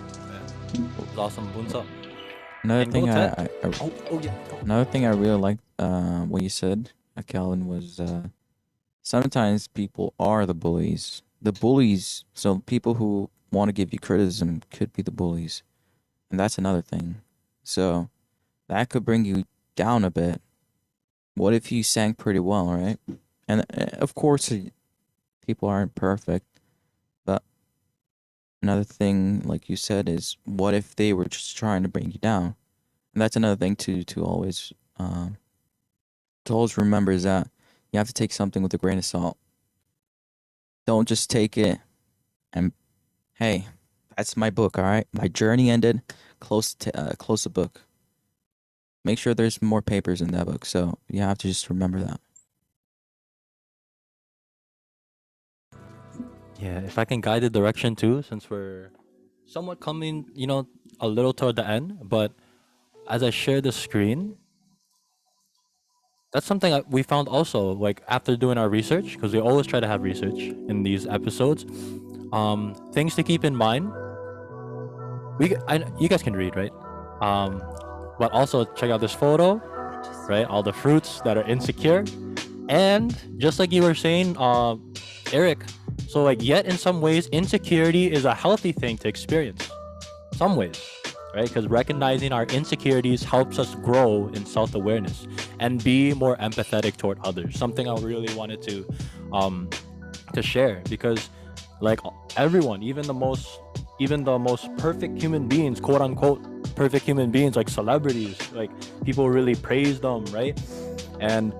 it was awesome, Bunso. Another And go thing Ted. I Oh yeah. another thing I really liked what you said, Calvin, was sometimes people are the bullies. The bullies, so people who want to give you criticism could be the bullies, and that's another thing. So that could bring you down a bit. What if you sang pretty well, right? And of course, People aren't perfect. But another thing, like you said, is what if they were just trying to bring you down? And that's another thing to always remember is that you have to take something with a grain of salt. Don't just take it and hey, that's my book, all right? My journey ended. Close the book. Make sure there's more papers in that book, so you have to just remember that. Yeah, if I can guide the direction too, since we're somewhat coming, a little toward the end, but as I share the screen, that's something we found also, like after doing our research, because we always try to have research in these episodes. Things to keep in mind. You guys can read, right? Um, but also check out this photo, right? All the fruits that are insecure, and just like you were saying, Eric. So like, yet in some ways, insecurity is a healthy thing to experience. Some ways, right? Because recognizing our insecurities helps us grow in self-awareness and be more empathetic toward others. Something I really wanted to share, because like everyone, even the most perfect human beings, quote unquote perfect human beings, like celebrities, like people really praise them, right? And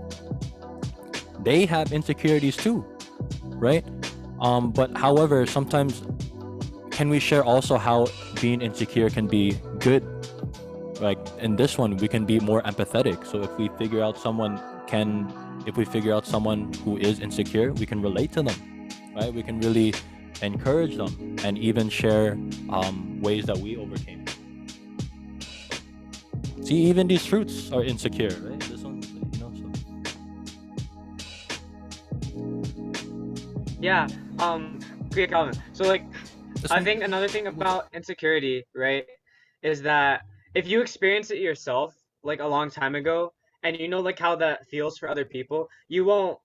they have insecurities too, right? But however, sometimes can we share also how being insecure can be good? Like in this one, we can be more empathetic. So if we figure out someone who is insecure, we can relate to them, right? We can really encourage them and even share ways that we overcame. See, even these fruits are insecure, right? This one, Yeah, great comment. So like, this I one. think another thing about insecurity, right, is that if you experience it yourself, like a long time ago, and you know like how that feels for other people, you won't.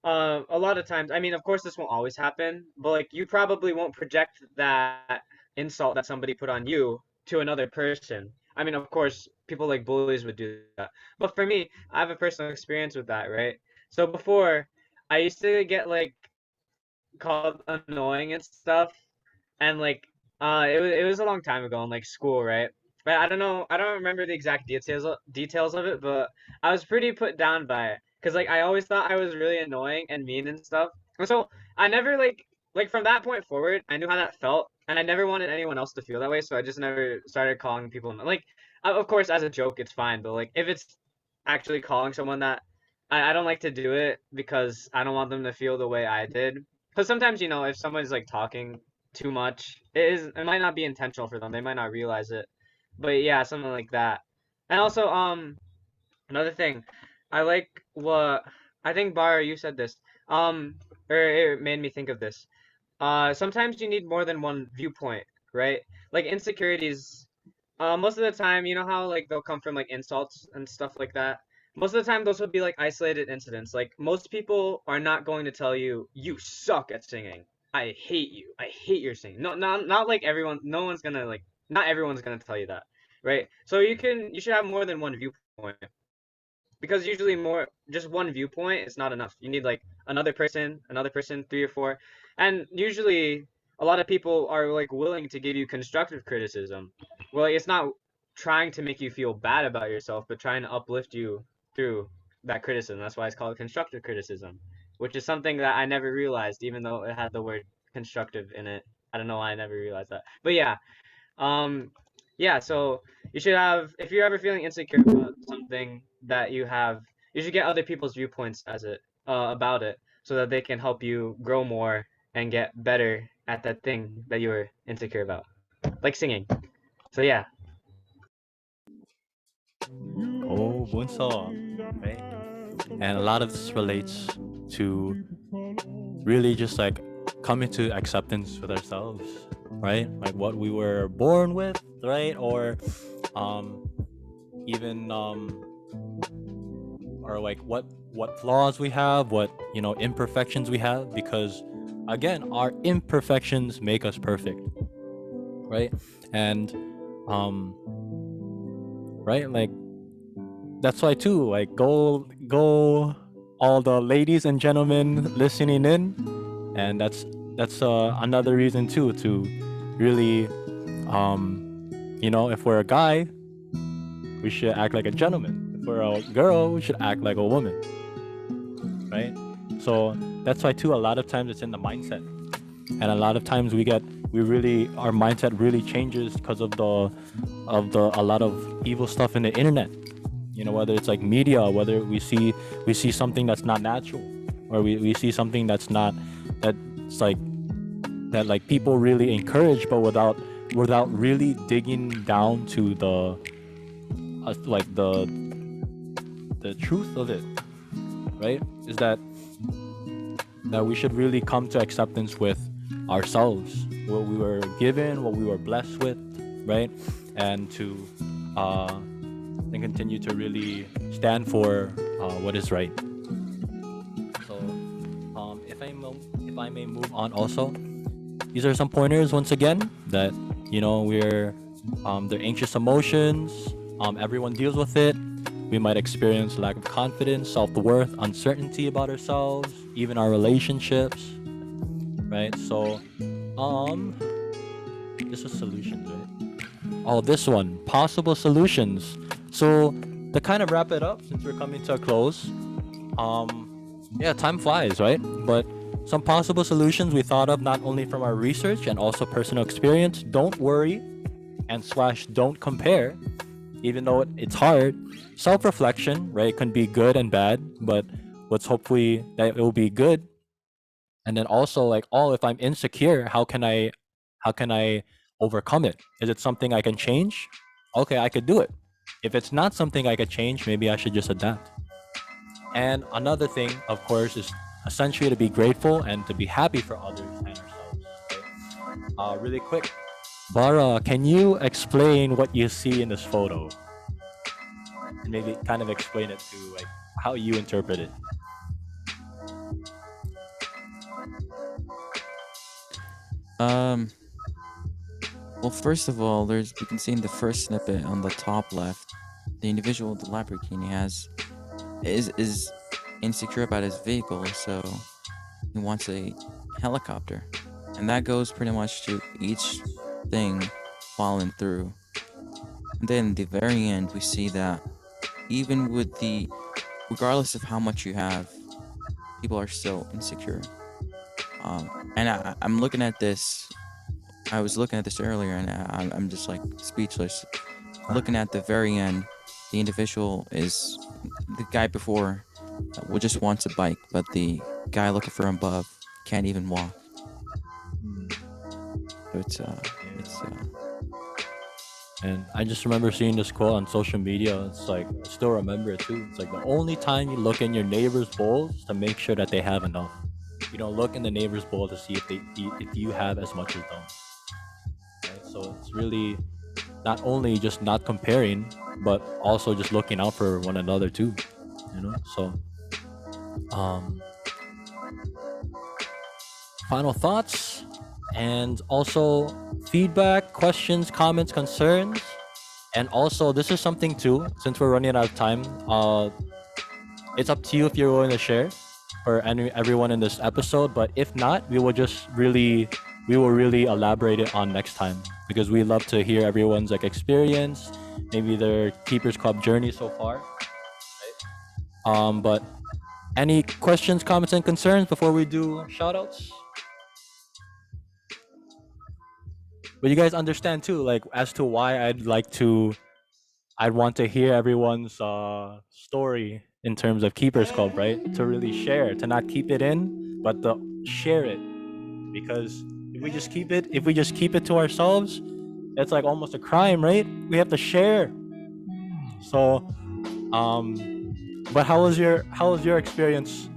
A lot of times, I mean, of course, this won't always happen, but like you probably won't project that insult that somebody put on you to another person. I mean, of course, people like bullies would do that, but for me, I have a personal experience with that, right? So before, I used to get like called annoying and stuff, and like it was a long time ago in like school, right? But I don't know, I don't remember the exact details of it, but I was pretty put down by it because like I always thought I was really annoying and mean and stuff. And so I never like from that point forward, I knew how that felt, and I never wanted anyone else to feel that way, so I just never started calling people like of course as a joke it's fine, but like if it's actually calling someone that I don't like to do it because I don't want them to feel the way I did. Because sometimes, if someone's like talking too much. It might not be intentional for them. They might not realize it. But yeah, something like that. And also another thing, I like what I think Bar you said this. Or it made me think of this. Sometimes you need more than one viewpoint, right? Like insecurities most of the time, you know how like they'll come from like insults and stuff like that. Most of the time, those would be like isolated incidents. Like most people are not going to tell you you suck at singing. I hate you. I hate your singing. No, not like everyone. No one's gonna like. Not everyone's gonna tell you that, right? So you should have more than one viewpoint because usually more just one viewpoint is not enough. You need like another person, three or four, and usually a lot of people are like willing to give you constructive criticism. Well, it's not trying to make you feel bad about yourself, but trying to uplift you through that criticism. That's why it's called constructive criticism, which is something that I never realized, even though it had the word constructive in it. I don't know why I never realized that, but yeah, um, yeah, so you should have, if you're ever feeling insecure about something that you have, you should get other people's viewpoints about it, so that they can help you grow more and get better at that thing that you were insecure about, like singing. So yeah. Oh, bunso, right? And a lot of this relates to really just like coming to acceptance with ourselves, right? Like what we were born with, right? Or um even or like what flaws we have, what imperfections we have, because again, our imperfections make us perfect, right? And um right, like that's why too, like go all the ladies and gentlemen listening in, and that's another reason too to really, if we're a guy, we should act like a gentleman. If we're a girl, we should act like a woman, right? So that's why too. A lot of times it's in the mindset, and a lot of times our mindset really changes because of a lot of evil stuff in the internet. Whether it's like media, whether we see something that's not natural, or we see something that's not that's like that like people really encourage, but without really digging down to like the truth of it, right? Is that we should really come to acceptance with ourselves, what we were given, what we were blessed with, right? And to continue to really stand for what is right. So, if I may move on, also, these are some pointers once again that we're the anxious emotions. Everyone deals with it. We might experience lack of confidence, self-worth, uncertainty about ourselves, even our relationships, right? So, this is solutions, right? Oh, this one, possible solutions. So, to kind of wrap it up, since we're coming to a close, yeah, time flies, right? But some possible solutions we thought of not only from our research and also personal experience. Don't worry and / don't compare, even though it's hard. Self-reflection, right, can be good and bad, but let's hopefully that it will be good. And then also like, if I'm insecure, how can I overcome it? Is it something I can change? Okay, I could do it. If it's not something I could change, maybe I should just adapt. And another thing, of course, is essentially to be grateful and to be happy for others and ourselves. Okay? Really quick, Bara, can you explain what you see in this photo? And maybe kind of explain it to like how you interpret it. Um. Well, first of all, we can see in the first snippet on the top left, the individual, the Lamborghini, is insecure about his vehicle, so he wants a helicopter, and that goes pretty much to each thing falling through. And then at the very end, we see that even regardless of how much you have, people are still insecure. And I'm looking at this. I was looking at this earlier, and I'm just like speechless. Looking at the very end, the individual is the guy before just wants a bike, but the guy looking for him above can't even walk. So it's And I just remember seeing this quote on social media. It's like, I still remember it too. It's like the only time you look in your neighbor's bowl is to make sure that they have enough. You don't look in the neighbor's bowl to see if you have as much as them. Right? So it's really not only just not comparing, but also just looking out for one another too. So final thoughts and also feedback, questions, comments, concerns. And also, this is something too, since we're running out of time, it's up to you if you're willing to share for everyone in this episode. But if not, we will really elaborate it on next time, because we love to hear everyone's like experience, maybe their Keepers Club journey so far. Right? But any questions, comments, and concerns before we do shoutouts? But you guys understand too, like as to why I'd want to hear everyone's story in terms of Keepers Club, right? To really share, to not keep it in, but to share it. Because if we just keep it to ourselves, it's like almost a crime, right? We have to share. So, but how was your experience?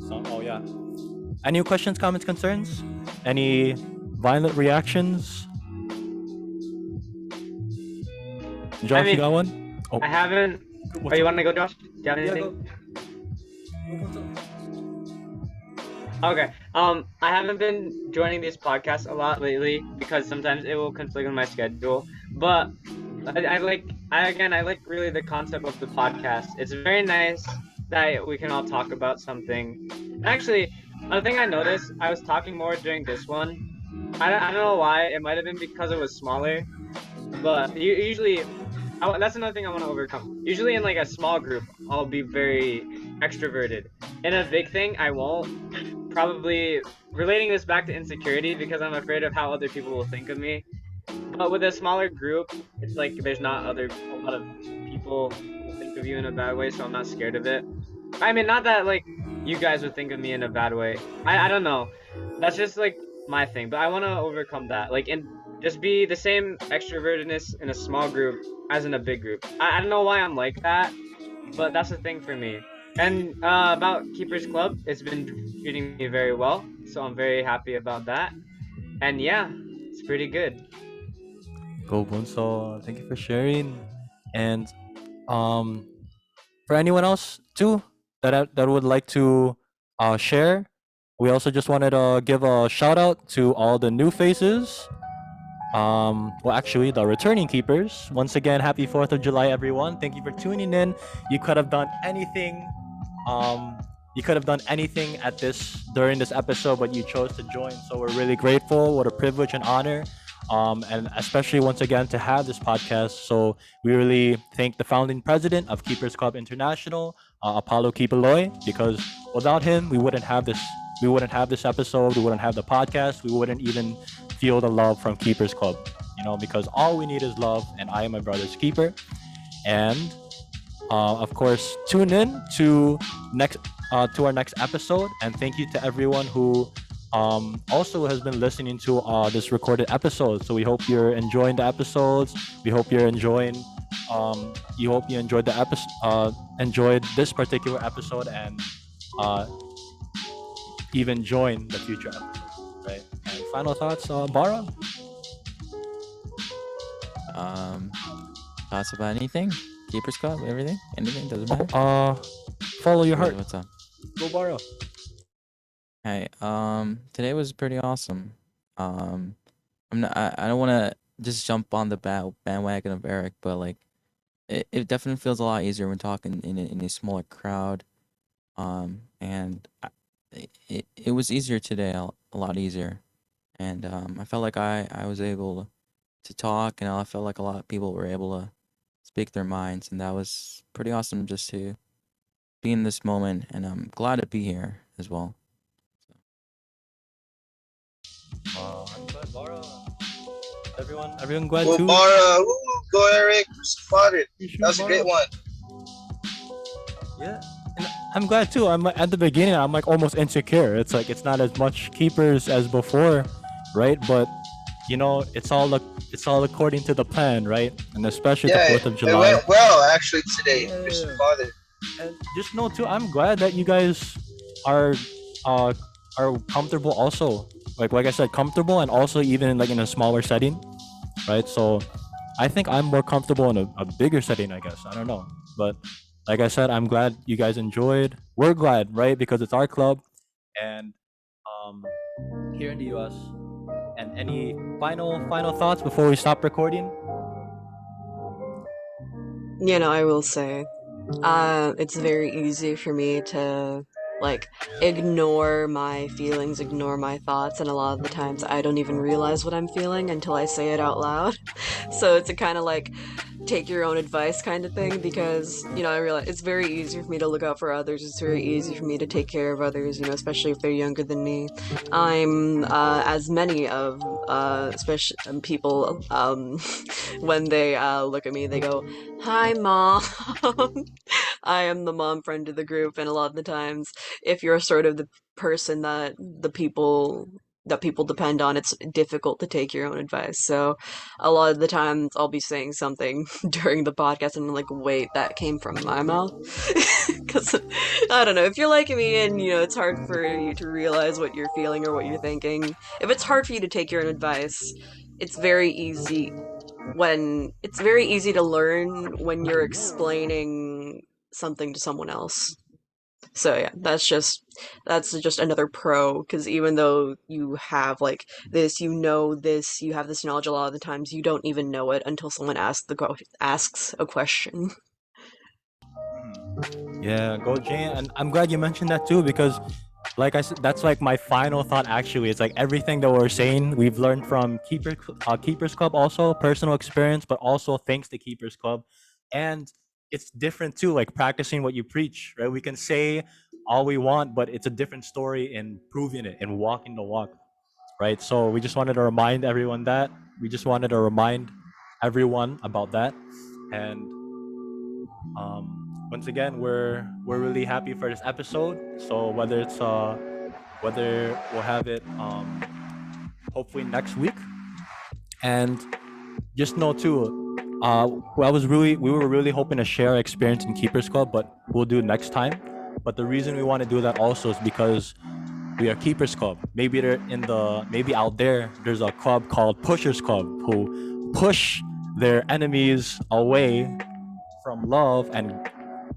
So, oh yeah. Any questions, comments, concerns? Any violent reactions? Josh, you got one? I haven't. What's You up? want to go, Josh? Do you have anything? Okay. I haven't been joining these podcasts a lot lately because sometimes it will conflict with my schedule. But I like really the concept of the podcast. It's very nice that we can all talk about something. Actually, Another thing I noticed, I was talking more during this one. I don't know why. It might have been because it was smaller, but usually, that's another thing I want to overcome. Usually in like a small group, I'll be very extroverted. In a big thing, I won't. Probably relating this back to insecurity because I'm afraid of how other people will think of me. But with a smaller group, it's like there's not a lot of people who think of you in a bad way, so I'm not scared of it. I mean, not that like you guys would think of me in a bad way. I don't know. That's just like my thing, but I want to overcome that. Like, and just be the same extrovertedness in a small group as in a big group. I don't know why I'm like that, but that's the thing for me. And about Keepers Club, it's been treating me very well, so I'm very happy about that. And yeah, it's pretty good. Go Bunso. Thank you for sharing. And um, for anyone else too that would like to share, we also just wanted to give a shout out to all the new faces. Well, actually, the returning keepers. Once again, happy 4th of July, everyone. Thank you for tuning in. You could have done anything. Um, you could have done anything at this during this episode, but you chose to join. So we're really grateful. What a privilege and honor. And especially once again to have this podcast. So we really thank the founding president of Keepers Club International, Apollo Kipeloy, because without him, we wouldn't have this. We wouldn't have this episode. We wouldn't have the podcast. We wouldn't even feel the love from Keepers Club. Because all we need is love, and I am my brother's keeper. And of course, tune in to our next episode, and thank you to everyone who also has been listening to this recorded episode. So we hope you're enjoying the episodes. We hope you're enjoying. You hope you enjoyed the episode, enjoyed this particular episode, and even join the future episodes. Right. And final thoughts, Bara. Thoughts about anything? Keepers Club, everything, anything doesn't matter. Follow your heart. What's up? Go Bara. Hey, today was pretty awesome. I don't want to just jump on the bandwagon of Eric, but like, it definitely feels a lot easier when talking in a smaller crowd. And it was easier today, a lot easier, and I felt like I was able to talk, and I felt like a lot of people were able to speak their minds, and that was pretty awesome just to be in this moment, and I'm glad to be here as well. I'm glad, Bara. Everyone glad Go too. Bara, go Eric, spotted. That's a great one. Yeah, and I'm glad too. I'm at the beginning. I'm like almost insecure. It's like it's not as much keepers as before, right? But it's all according to the plan, right? And especially the 4th of July. It went well actually today. Yeah. Father. And just know too, I'm glad that you guys are comfortable also. Like I said, comfortable, and also even like in a smaller setting, right? So I think I'm more comfortable in a bigger setting, I guess. I don't know. But like I said, I'm glad you guys enjoyed. We're glad, right? Because it's our club. And here in the US. And any final thoughts before we stop recording? I will say, it's very easy for me to like ignore my feelings, ignore my thoughts, and a lot of the times I don't even realize what I'm feeling until I say it out loud. So it's a kind of like take your own advice kind of thing, because I realize it's very easy for me to look out for others. It's very easy for me to take care of others, especially if they're younger than me. I'm as many of especially people when they look at me, they go, "Hi, mom." I am the mom friend of the group, and a lot of the times, if you're sort of the person that people depend on, it's difficult to take your own advice. So a lot of the times I'll be saying something during the podcast and I'm like, wait, that came from my mouth? Because I don't know, if you're like me and it's hard for you to realize what you're feeling or what you're thinking, if it's hard for you to take your own advice, it's very easy to learn when you're explaining something to someone else. So yeah, that's just another pro, because even though you have like this, you have this knowledge, a lot of the times you don't even know it until someone asks a question. Yeah, go Jane. And I'm glad you mentioned that too, because like I said, that's like my final thought. Actually, it's like everything that we're saying, we've learned from Keepers Club, also personal experience, but also thanks to Keepers Club, and it's different too. Like practicing what you preach, right? We can say all we want, but it's a different story in proving it and walking the walk, right? So we just wanted to remind everyone that we just wanted to remind everyone about that, and once again, we're really happy for this episode. So whether we'll have it hopefully next week, and just know too, we were really hoping to share our experience in Keepers Club, but we'll do it next time. But the reason we want to do that also is because we are Keepers Club. Maybe out there there's a club called Pushers Club who push their enemies away from love and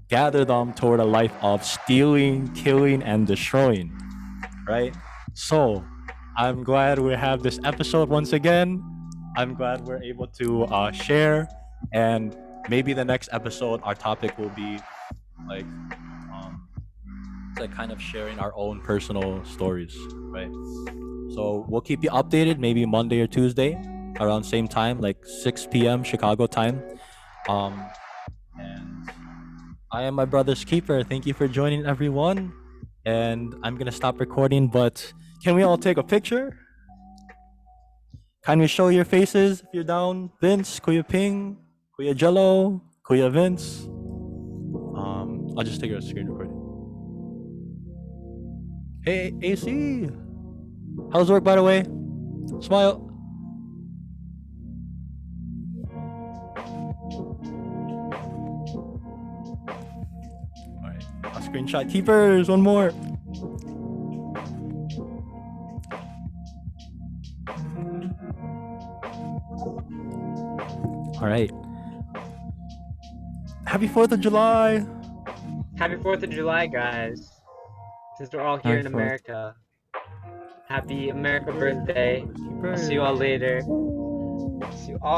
gather them toward a life of stealing, killing, and destroying, right? So I'm glad we have this episode once again. I'm glad we're able to share, and maybe the next episode, our topic will be like, like kind of sharing our own personal stories, right? So we'll keep you updated, maybe Monday or Tuesday, around same time, like 6 p.m. Chicago time. And I am my brother's keeper. Thank you for joining, everyone. And I'm gonna stop recording, but can we all take a picture? Can you show your faces if you're down? Vince, Kuya Ping, Kuya Jello, Kuya Vince. I'll just take a screen recording. Hey, AC. How's work, by the way? Smile. All right, a screenshot. Keepers, one more. All right. Happy 4th of July. Happy 4th of July, guys. Since we're all here Happy in 4th. America. Happy America birthday. I'll see you all later. See you all.